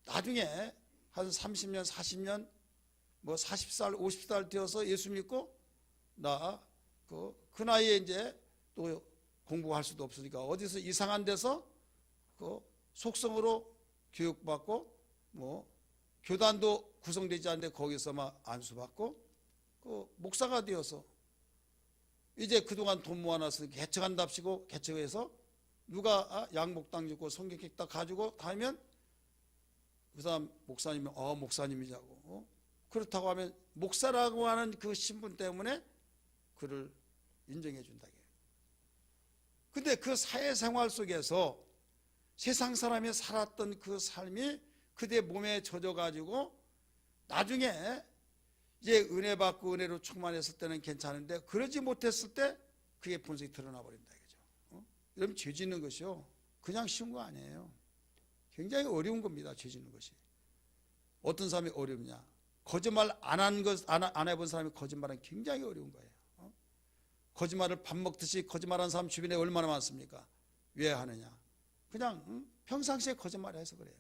A: 나중에 한 30년, 40년, 뭐 40살, 50살 되어서 예수 믿고 그 나이에 이제 또 공부할 수도 없으니까 어디서 이상한 데서 속성으로 교육받고 뭐 교단도 구성되지 않는데 거기서 막 안수받고 목사가 되어서 이제 그동안 돈 모아놨으니 개척한답시고 개척해서 누가 양복당 주고 성경책 딱 가지고 다니면 그 사람 목사님이 목사님이자고 그렇다고 하면 목사라고 하는 그 신분 때문에 그를 인정해 준다. 근데 그 사회생활 속에서 세상 사람이 살았던 그 삶이 그대 몸에 젖어가지고 나중에 이제 은혜 받고 은혜로 충만했을 때는 괜찮은데 그러지 못했을 때 그게 본성이 드러나 버린다 이거죠. 여러분, 죄 짓는 것이요 그냥 쉬운 거 아니에요. 굉장히 어려운 겁니다. 죄 짓는 것이. 어떤 사람이 어렵냐? 거짓말 안 해본 사람이 거짓말은 굉장히 어려운 거예요. 거짓말을 밥 먹듯이 거짓말하는 사람 주변에 얼마나 많습니까? 왜 하느냐? 그냥 평상시에 거짓말을 해서 그래요.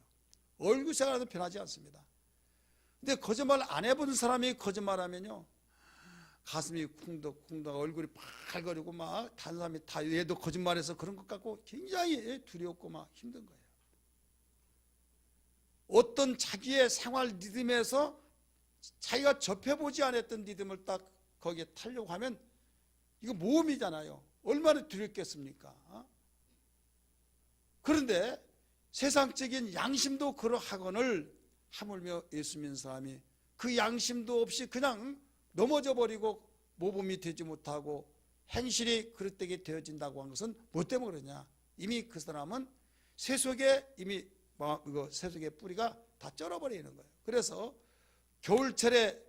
A: 얼굴 생활도 변하지 않습니다. 근데 거짓말 안 해본 사람이 거짓말하면요 가슴이 쿵덕쿵덕 얼굴이 팔거리고 막 다른 사람이 다 얘도 거짓말해서 그런 것 같고 굉장히 두렵고 막 힘든 거예요. 어떤 자기의 생활 리듬에서 자기가 접해보지 않았던 리듬을 딱 거기에 타려고 하면 이거 모험이잖아요. 얼마나 두렵겠습니까? 그런데 세상적인 양심도 그러하거늘 하물며 예수 믿는 사람이 그 양심도 없이 그냥 넘어져 버리고 모범이 되지 못하고 행실이 그릇되게 되어진다고 한 것은 뭐 때문에 그러냐? 이미 그 사람은 세속에 이미 세속의 뿌리가 다 쩔어버리는 거예요. 그래서 겨울철에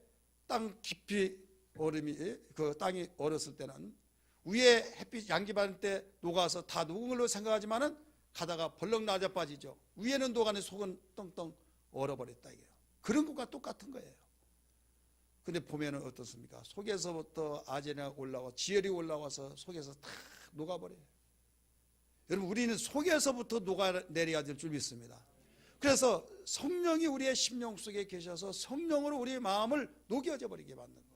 A: 땅 깊이 얼음이 그 땅이 얼었을 때는 위에 햇빛 양기 받을 때 녹아서 다 녹은 걸로 생각하지만은 가다가 벌렁 낮아 빠지죠. 위에는 녹아내 속은 떵떵 얼어버렸다 이게요. 그런 것과 똑같은 거예요. 근데 보면은 어떻습니까? 속에서부터 아제나가 올라와 지혈이 올라와서 속에서 다 녹아버려요. 여러분, 우리는 속에서부터 녹아내려야 될 줄 믿습니다. 그래서 성령이 우리의 심령 속에 계셔서 성령으로 우리의 마음을 녹여져 버리게 만든 거.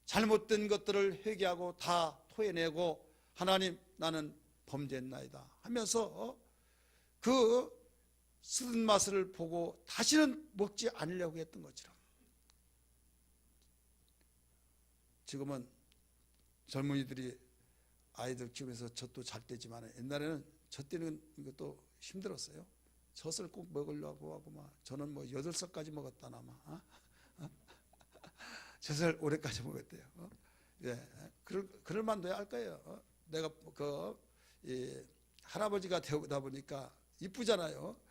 A: 잘못된 것들을 회개하고 다 토해내고 하나님 나는 범죄했나이다 하면서 그 쓴 맛을 보고 다시는 먹지 않으려고 했던 것처럼 지금은 젊은이들이 아이들 키우면서 젖도 잘 때지만 옛날에는 젖 때는 이것도 힘들었어요. 젖을 꼭 먹으려고 하고 막 저는 뭐 8살까지 먹었다나 막 젖을 오래까지 먹었대요. 예, 그럴 만도 할 거예요. 내가 할아버지가 되다 보니까 이쁘잖아요.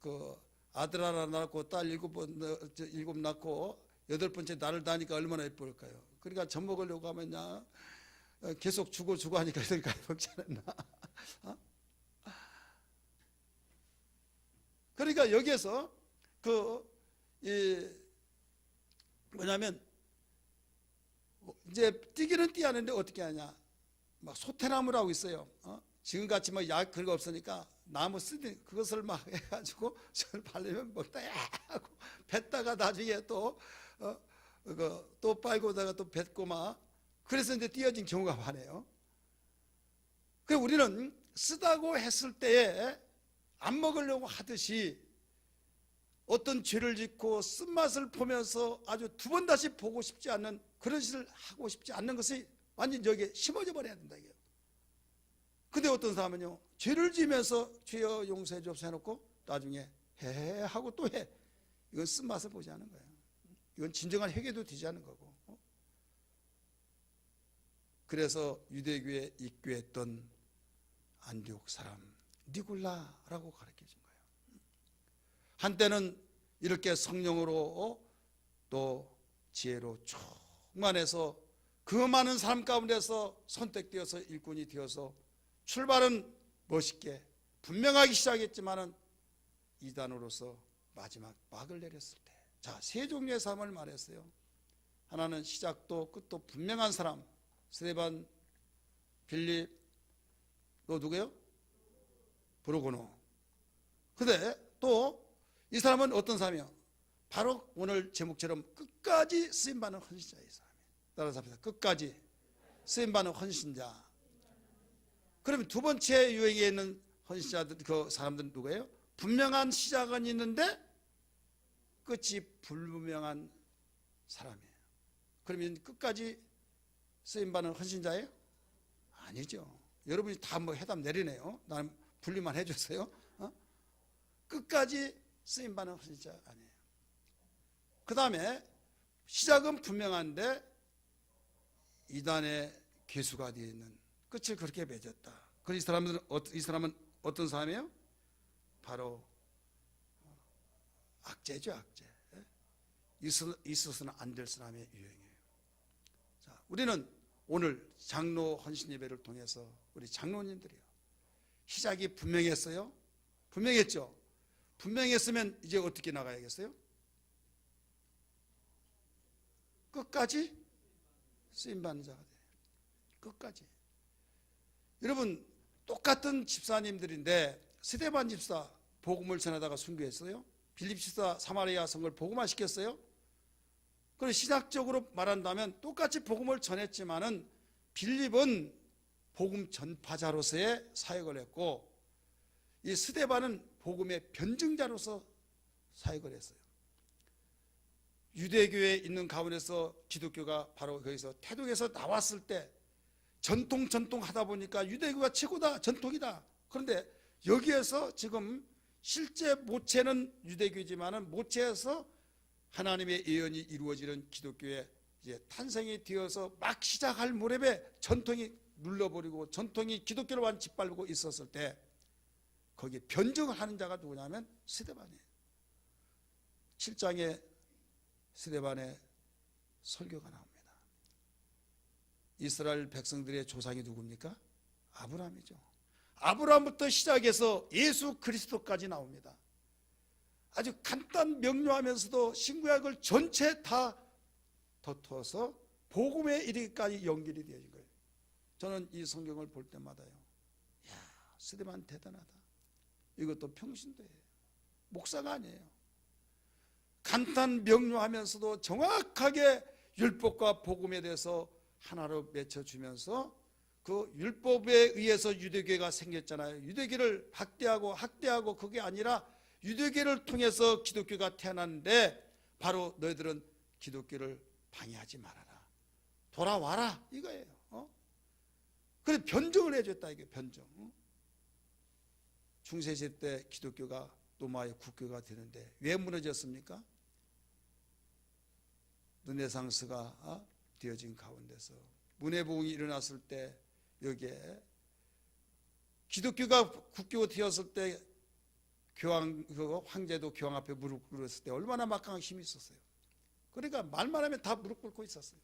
A: 그 아들 하나 낳고 딸 7 낳고 8번째 나를 낳으니까 얼마나 예쁠까요? 그러니까 젖 먹으려고 하면 계속 주고 하니까 그러니까 먹지 않았나? 그러니까 여기에서 뭐냐면 이제 뛰기는 뛰었는데 어떻게 하냐? 막 소태나무라고 있어요. 지금같이 뭐 약 그런 거 없으니까 나무 쓰니 그것을 막 해가지고 저를 바르면 먹다 하고 뱉다가 나중에 또 빨고다가 또 뱉고 막 그래서 이제 띄어진 경우가 많아요. 그 우리는 쓰다고 했을 때에 안 먹으려고 하듯이 어떤 죄를 짓고 쓴맛을 보면서 아주 2번 다시 보고 싶지 않는 그런 짓을 하고 싶지 않는 것이 완전히 여기에 심어져 버려야 된다 이게요. 근데 어떤 사람은요 죄를 지면서 죄여 용서해 줍소 해놓고 나중에 해 하고 또 해. 이건 쓴맛을 보지 않은 거예요. 이건 진정한 회개도 되지 않은 거고. 그래서 유대교에 입교했던 안디옥 사람 니골라라고 가르쳐준 거예요. 한때는 이렇게 성령으로 또 지혜로 충만해서 그 많은 사람 가운데서 선택되어서 일꾼이 되어서 출발은 멋있게 분명하게 시작했지만은 이단으로서 마지막 막을 내렸을 때, 자, 3종류의 삶을 말했어요. 하나는 시작도 끝도 분명한 사람, 스데반, 빌립, 또 누구예요? 브루고노. 근데 또 이 사람은 어떤 사람이요? 바로 오늘 제목처럼 끝까지 쓰임받는 헌신자의 사람이에요. 따라서 합시다. 끝까지 쓰임받는 헌신자. 그러면 2번째 유형에 있는 헌신자들, 그 사람들은 누구예요? 분명한 시작은 있는데 끝이 불분명한 사람이에요. 그러면 끝까지 쓰임받는 헌신자예요? 아니죠. 여러분이 다 뭐 해답 내리네요. 나는 분리만 해주세요. 끝까지 쓰임받는 헌신자 아니에요. 그 다음에 시작은 분명한데 이단의 괴수가 되어 있는, 끝을 그렇게 맺었다. 그래서 이 사람은 어떤 사람이에요? 바로 악재죠, 악재. 있어서는 안 될 사람의 유형이에요. 자, 우리는 오늘 장로 헌신 예배를 통해서 우리 장로님들이요, 시작이 분명했어요? 분명했죠? 분명했으면 이제 어떻게 나가야겠어요? 끝까지 쓰임받는 자가 돼요. 끝까지. 여러분, 똑같은 집사님들인데 스데반 집사 복음을 전하다가 순교했어요. 빌립 집사 사마리아 성을 복음화시켰어요. 그리고 시작적으로 말한다면 똑같이 복음을 전했지만은 빌립은 복음 전파자로서의 사역을 했고, 이 스데반은 복음의 변증자로서 사역을 했어요. 유대교에 있는 가운데서 기독교가 바로 거기서 태동에서 나왔을 때 전통 하다 보니까 유대교가 최고다, 전통이다. 그런데 여기에서 지금 실제 모체는 유대교지만은 모체에서 하나님의 예언이 이루어지는 기독교의 이제 탄생이 되어서 막 시작할 무렵에 전통이 눌러버리고 전통이 기독교를 완전 짓밟고 있었을 때 거기에 변증을 하는 자가 누구냐면 스데반이에요. 7장에 스데반의 설교가 나옵니다. 이스라엘 백성들의 조상이 누굽니까? 아브라함이죠. 아브라함부터 시작해서 예수 그리스도까지 나옵니다. 아주 간단 명료하면서도 신구약을 전체 다 덮어서 복음에 이르기까지 연결이 되어진 거예요. 저는 이 성경을 볼 때마다요, 야, 스데반 대단하다. 이것도 평신도예요. 목사가 아니에요. 간단 명료하면서도 정확하게 율법과 복음에 대해서 하나로 맺혀주면서 그 율법에 의해서 유대교가 생겼잖아요. 유대교를 학대하고 그게 아니라 유대교를 통해서 기독교가 태어났는데 바로 너희들은 기독교를 방해하지 말아라. 돌아와라 이거예요. 그래서 변증을 해줬다 이게 변증. 중세시대 때 기독교가 로마의 국교가 되는데 왜 무너졌습니까? 르네상스가 되어진 가운데서 문해부흥이 일어났을 때 여기에 기독교가 국교가 되었을 때 황제도 교황 앞에 무릎 꿇었을 때 얼마나 막강한 힘이 있었어요. 그러니까 말만 하면 다 무릎 꿇고 있었어요.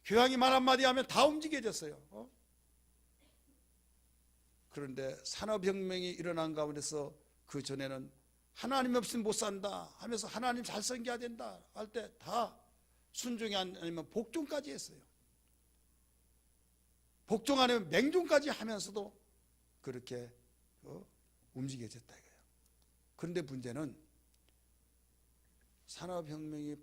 A: 교황이 말 한마디 하면 다 움직여졌어요. 그런데 산업혁명이 일어난 가운데서 그 전에는 하나님 없이는 못 산다 하면서 하나님 잘 섬겨야 된다 할 때 다 순종이 아니면 복종까지 했어요. 복종 아니면 맹종까지 하면서도 그렇게 움직여졌다 이거예요. 그런데 문제는 산업혁명이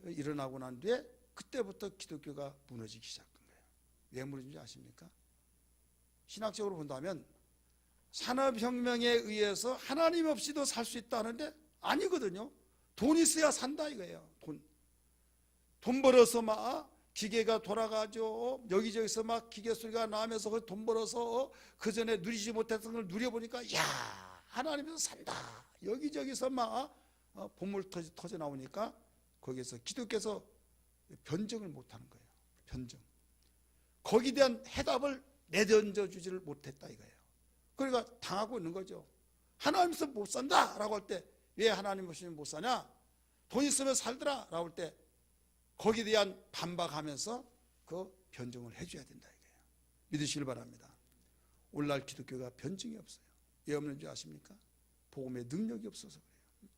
A: 일어나고 난 뒤에 그때부터 기독교가 무너지기 시작한 거예요. 왜 무너진지 아십니까? 신학적으로 본다면 산업혁명에 의해서 하나님 없이도 살 수 있다 하는데 아니거든요. 돈 있어야 산다 이거예요. 돈 벌어서 막 기계가 돌아가죠. 여기저기서 막 기계 소리가 나면서 돈 벌어서 그 전에 누리지 못했던 걸 누려보니까 야 하나님에서 산다. 여기저기서 막 보물 터져 나오니까 거기에서 기독교에서 변증을 못하는 거예요. 변증. 거기에 대한 해답을 내던져 주지를 못했다 이거예요. 그러니까 당하고 있는 거죠. 하나님께서 못 산다 라고 할 때 왜 하나님 없이는 못 사냐? 돈 있으면 살더라 라고 할 때 거기에 대한 반박하면서 그 변증을 해줘야 된다 이거예요. 믿으시길 바랍니다. 오늘날 기독교가 변증이 없어요. 왜 없는 줄 아십니까? 복음의 능력이 없어서 그래요.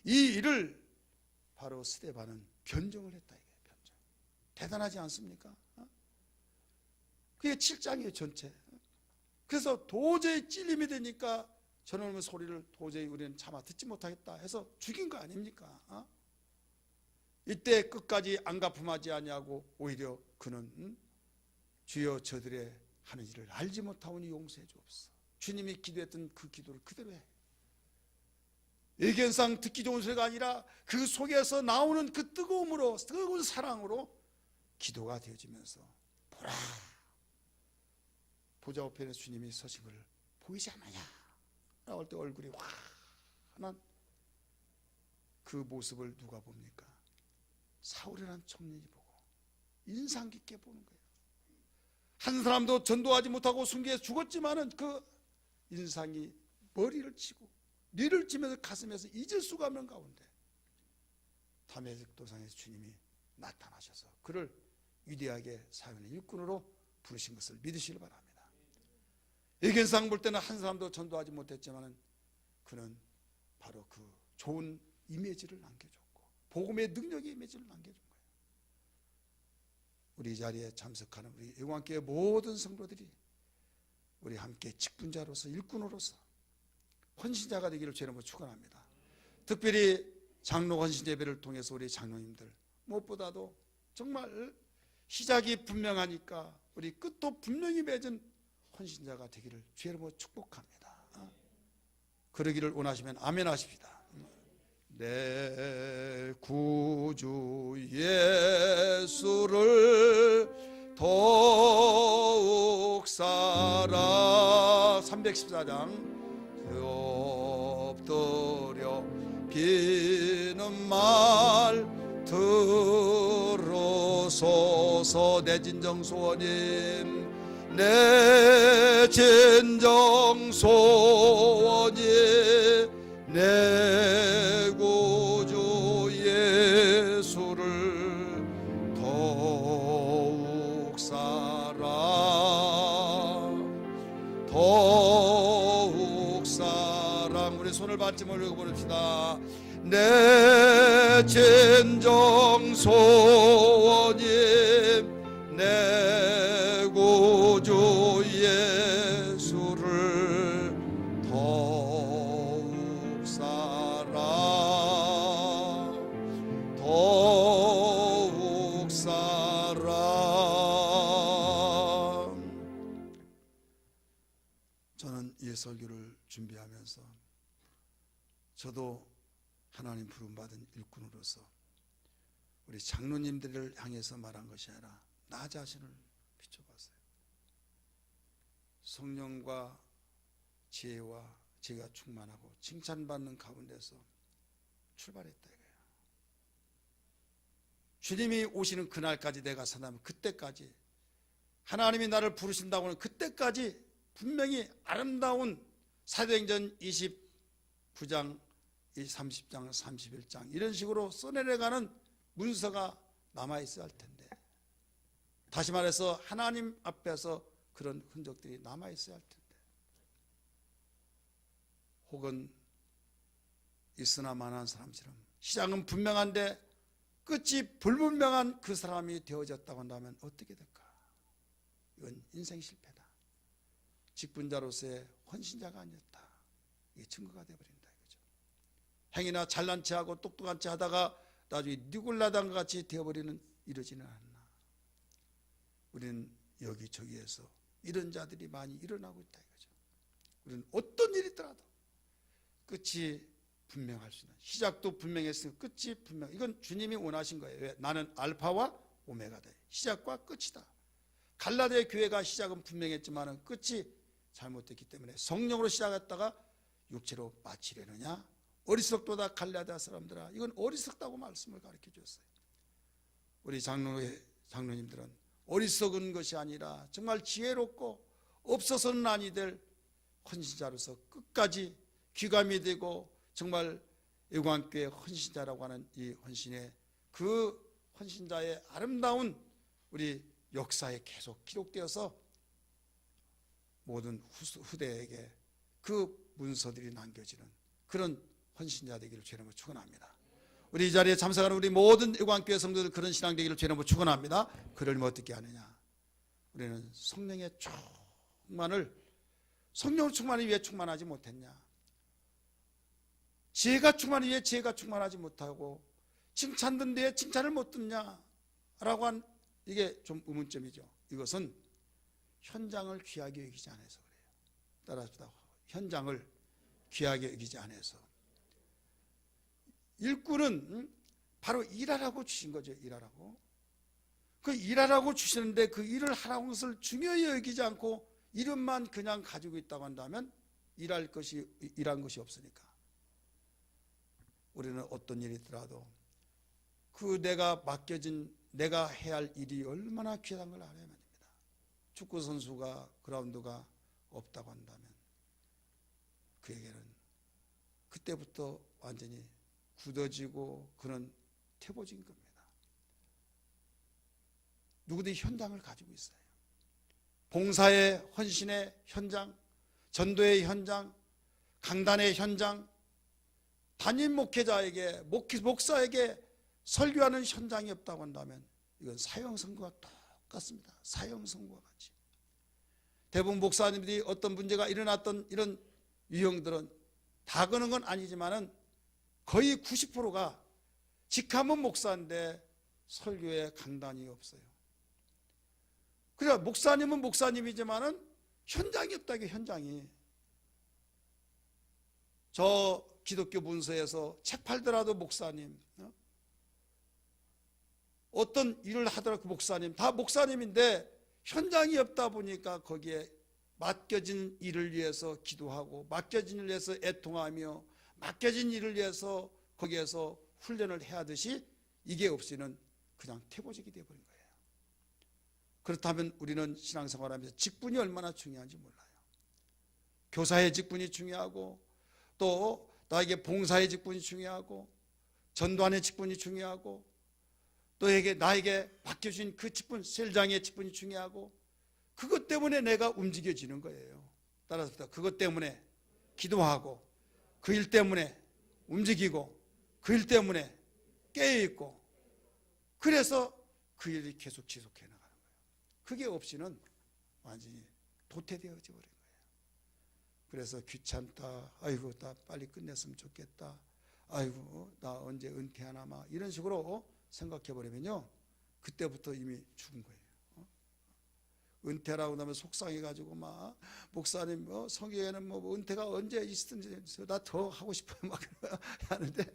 A: 이 일을 바로 스데반은 변증을 했다 이거예요. 변증. 대단하지 않습니까? 그게 7장이에요 전체. 그래서 도저히 찔림이 되니까 저놈의 소리를 도저히 우리는 참아 듣지 못하겠다 해서 죽인 거 아닙니까? 이때 끝까지 안가품하지 아니하고 오히려 그는 주여 저들의 하는 일을 알지 못하오니 용서해 주옵소서. 주님이 기도했던 그 기도를 그대로 해. 예견상 듣기 좋은 소리가 아니라 그 속에서 나오는 그 뜨거움으로, 뜨거운 사랑으로 기도가 되어지면서 보라 보좌 우편에 주님이 서신 걸 보이지 않느냐 라고 할 때 얼굴이 환한 그 모습을 누가 봅니까? 사울이라는 청년이 보고 인상 깊게 보는 거예요. 한 사람도 전도하지 못하고 순교해서 죽었지만은 그 인상이 머리를 치고 뇌를 치면서 가슴에서 잊을 수가 없는 가운데 다메섹 도상에서 주님이 나타나셔서 그를 위대하게 사역의 일꾼으로 부르신 것을 믿으시길 바랍니다. 예견상 볼 때는 한 사람도 전도하지 못했지만 그는 바로 그 좋은 이미지를 남겨줬고 복음의 능력의 이미지를 남겨준 거예요. 우리 자리에 참석하는 우리 애국왕교회 모든 성도들이 우리 함께 직분자로서 일꾼으로서 헌신자가 되기를 주의 이름으로 축원합니다. 특별히 장로 헌신 예배를 통해서 우리 장로님들 무엇보다도 정말 시작이 분명하니까 우리 끝도 분명히 맺은 헌신자가 되기를 주의 이름으로 축복합니다. 그러기를 원하시면 아멘 하십시다. 내 구주 예수를 더욱 사랑 314장 엎드려 비는 말 들으소서. 내 진정 소원님 내 진정 소원이 내 구주 예수를 더욱 사랑 더욱 사랑. 우리 손을 받지 말고 부릅시다. 내 진정 소원이 내 구주 예수를 더욱 사랑 더욱 사랑. 저는 이 설교를 준비하면서 저도 하나님 부름받은 일꾼으로서 우리 장로님들을 향해서 말한 것이 아니라 나 자신을 비춰봤어요. 성령과 지혜와 제가 충만하고 칭찬받는 가운데서 출발했다 이거예요. 주님이 오시는 그날까지 내가 산다면 그때까지 하나님이 나를 부르신다고 하는 그때까지 분명히 아름다운 사도행전 29장 30장 31장 이런 식으로 써내려가는 문서가 남아있어야 할 텐데, 다시 말해서 하나님 앞에서 그런 흔적들이 남아있어야 할 텐데, 혹은 있으나 마나한 사람처럼 시작은 분명한데 끝이 불분명한 그 사람이 되어졌다고 한다면 어떻게 될까? 이건 인생 실패다. 직분자로서의 헌신자가 아니었다. 이게 증거가 되어버린다 이거죠. 행위나 잘난 체하고 똑똑한 체 하다가 나중에 니골라당과 같이 되어버리는 이러지는 않나. 우리는 여기저기에서 이런 자들이 많이 일어나고 있다 이거죠. 우리는 어떤 일이 있더라도 끝이 분명할 수 있는, 시작도 분명했으니 끝이 분명. 이건 주님이 원하신 거예요. 왜? 나는 알파와 오메가다. 시작과 끝이다. 갈라디아 교회가 시작은 분명했지만 끝이 잘못됐기 때문에 성령으로 시작했다가 육체로 마치려느냐? 어리석도다 갈라디아 사람들아. 이건 어리석다고 말씀을 가르쳐 주었어요. 우리 장로님들은 어리석은 것이 아니라 정말 지혜롭고 없어서는 아니 될 헌신자로서 끝까지 귀감이 되고 정말 애국왕교회 헌신자라고 하는 이 헌신의 그 헌신자의 아름다운 우리 역사에 계속 기록되어서 모든 후대에게 그 문서들이 남겨지는 그런 헌신자 되기를 주님으로 축원합니다. 우리 이 자리에 참석하는 우리 모든 애국왕교회 성도들 그런 신앙 되기를 주님으로 축원합니다. 그러려면 어떻게 하느냐? 우리는 성령의 충만을, 성령 충만이 왜 충만하지 못했냐? 지혜가 충만이 왜 지혜가 충만하지 못하고 칭찬 듣는데 칭찬을 못 듣냐? 라고 한 이게 좀 의문점이죠. 이것은 현장을 귀하게 여기지 않아서 그래요. 따라합시다. 현장을 귀하게 여기지 않아서. 일꾼은 바로 일하라고 주신 거죠. 일하라고. 그 일하라고 주시는데 그 일을 하라고 하는 것을 중요히 여기지 않고 이름만 그냥 가지고 있다고 한다면 일한 것이 없으니까. 우리는 어떤 일이 있더라도 그 내가 맡겨진 내가 해야 할 일이 얼마나 귀한 걸 알아야만 됩니다. 축구 선수가 그라운드가 없다고 한다면 그에게는 그때부터 완전히 굳어지고 그는 태워진 겁니다. 누구든지 현장을 가지고 있어요. 봉사의 헌신의 현장, 전도의 현장, 강단의 현장, 담임 목회자에게, 목사에게 설교하는 현장이 없다고 한다면 이건 사형선고와 똑같습니다. 사형선고와 같이. 대부분 목사님들이 어떤 문제가 일어났던 이런 유형들은 다 그런 건 아니지만은 거의 90%가 직함은 목사인데 설교에 강단이 없어요. 그러니까 목사님은 목사님이지만은 현장이 없다, 이게 현장이. 저 기독교 문서에서 책 팔더라도 목사님, 어떤 일을 하더라도 목사님, 다 목사님인데 현장이 없다 보니까 거기에 맡겨진 일을 위해서 기도하고 맡겨진 일을 위해서 애통하며 맡겨진 일을 위해서 거기에서 훈련을 해야 하듯이 이게 없이는 그냥 태보직이 되어버린 거예요. 그렇다면 우리는 신앙생활하면서 직분이 얼마나 중요한지 몰라요. 교사의 직분이 중요하고 또 나에게 봉사의 직분이 중요하고 전도하는 직분이 중요하고 또 나에게 맡겨진 그 직분, 셀장의 직분이 중요하고 그것 때문에 내가 움직여지는 거예요. 따라서 그것 때문에 기도하고 그 일 때문에 움직이고 그 일 때문에 깨어있고 그래서 그 일이 계속 지속해 나가는 거예요. 그게 없이는 완전히 도태되어져 버린 거예요. 그래서 귀찮다, 아이고 나 빨리 끝냈으면 좋겠다, 아이고 나 언제 은퇴하나 막 이런 식으로 생각해 버리면요 그때부터 이미 죽은 거예요. 은퇴라고 하면 속상해가지고 막 목사님 성경에는 뭐 은퇴가 언제 있든지 나 더 하고 싶어요 막 하는데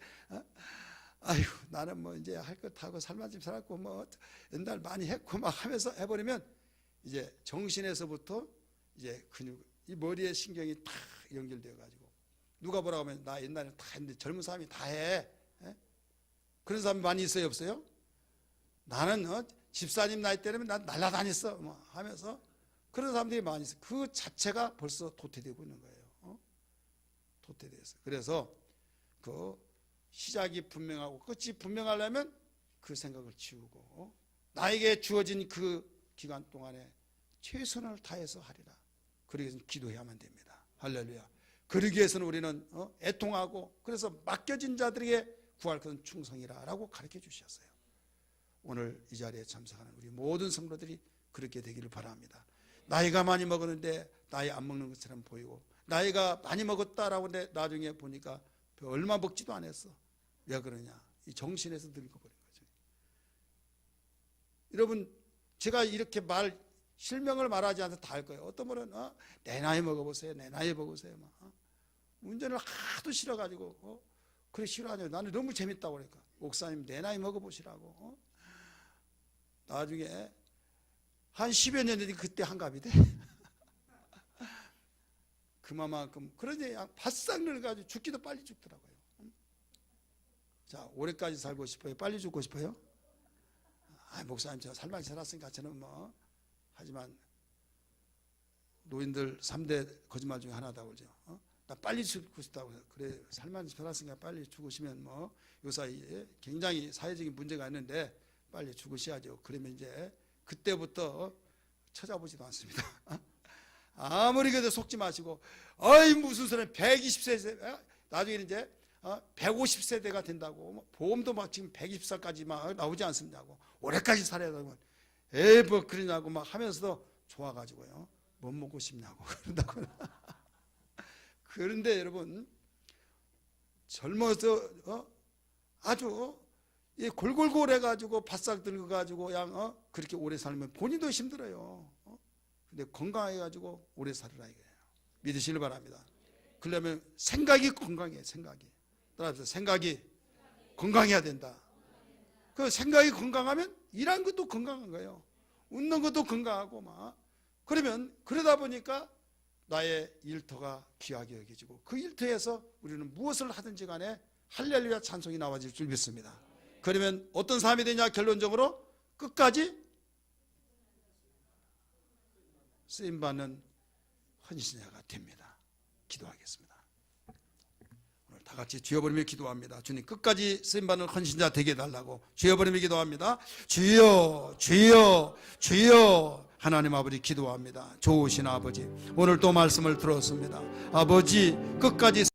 A: 아이고 나는 뭐 이제 할 것 하고 살만큼 살았고 뭐 옛날 많이 했고 막 하면서 해버리면 이제 정신에서부터 이제 근육, 이 머리에 신경이 다 연결되어 가지고 누가 뭐라고 하면 나 옛날에 다 했는데 젊은 사람이 다 해. 그런 사람이 많이 있어요, 없어요? 나는 집사님 나이 때는 난 날라다녔어 뭐 하면서 그런 사람들이 많이 있어요. 그 자체가 벌써 도태되고 있는 거예요. 도태되었어요. 그래서 그 시작이 분명하고 끝이 분명하려면 그 생각을 지우고 나에게 주어진 그 기간 동안에 최선을 다해서 하리라. 그러기 위해서는 기도해야만 됩니다. 할렐루야. 그러기 위해서는 우리는 애통하고 그래서 맡겨진 자들에게 구할 것은 충성이라고 가르쳐 주셨어요. 오늘 이 자리에 참석하는 우리 모든 성도들이 그렇게 되기를 바랍니다. 나이가 많이 먹었는데 나이 안 먹는 것처럼 보이고 나이가 많이 먹었다라고 하는데 나중에 보니까 얼마 먹지도 않았어. 왜 그러냐? 이 정신에서 늙어버린 거죠. 여러분 제가 이렇게 실명을 말하지 않아도 다 알 거예요. 어떤 분은 내 나이 먹어보세요. 내 나이 먹으세요. 운전을 하도 싫어가지고 그래 싫어하냐. 나는 너무 재밌다고 그러니까 목사님 내 나이 먹어보시라고. 나중에 한 10여 년 전에 그때 한갑이 돼. 그만큼 그러니 바싹 늙어가지고 죽기도 빨리 죽더라고요. 자, 오래까지 살고 싶어요? 빨리 죽고 싶어요? 목사님 저 살만 살았으니까 저는 뭐 하지만 노인들 3대 거짓말 중에 하나다고 그러죠. 나 빨리 죽고 싶다고 해서 그래 살만 살았으니까 빨리 죽으시면 뭐 요 사이에 굉장히 사회적인 문제가 있는데 빨리 죽으셔야죠. 그러면 이제 그때부터 찾아보지도 않습니다. 아무리 그래도 속지 마시고 어이 무슨 소리 120세 나중에는 이제 150세대가 된다고 보험도 막 지금 120살까지 막 나오지 않습니다고 올해까지 살아야 되고 에이 뭐 그러냐고 막 하면서도 좋아가지고요 못 먹고 싶냐고 그런다고. 그런데 여러분 젊어서 아주 골골골 해가지고 바싹 늙어가지고 그냥 그렇게 오래 살면 본인도 힘들어요. 근데 건강해가지고 오래 살으라 이거예요. 믿으시길 바랍니다. 그러려면 생각이 건강해. 생각이 따라서 생각이 건강해야 된다. 그 생각이 건강하면 일하는 것도 건강한 거예요. 웃는 것도 건강하고 막 그러면 그러다 보니까 나의 일터가 귀하게 여겨지고 그 일터에서 우리는 무엇을 하든지 간에 할렐루야 찬송이 나와질 줄 믿습니다. 그러면 어떤 사람이 되냐? 결론적으로 끝까지 쓰임받는 헌신자가 됩니다. 기도하겠습니다. 같이 주여버리며 기도합니다. 주님 끝까지 쓰임받는 헌신자 되게 해달라고 주여버리며 기도합니다. 주여 주여 주여. 하나님 아버지 기도합니다. 좋으신 아버지, 오늘 또 말씀을 들었습니다. 아버지 끝까지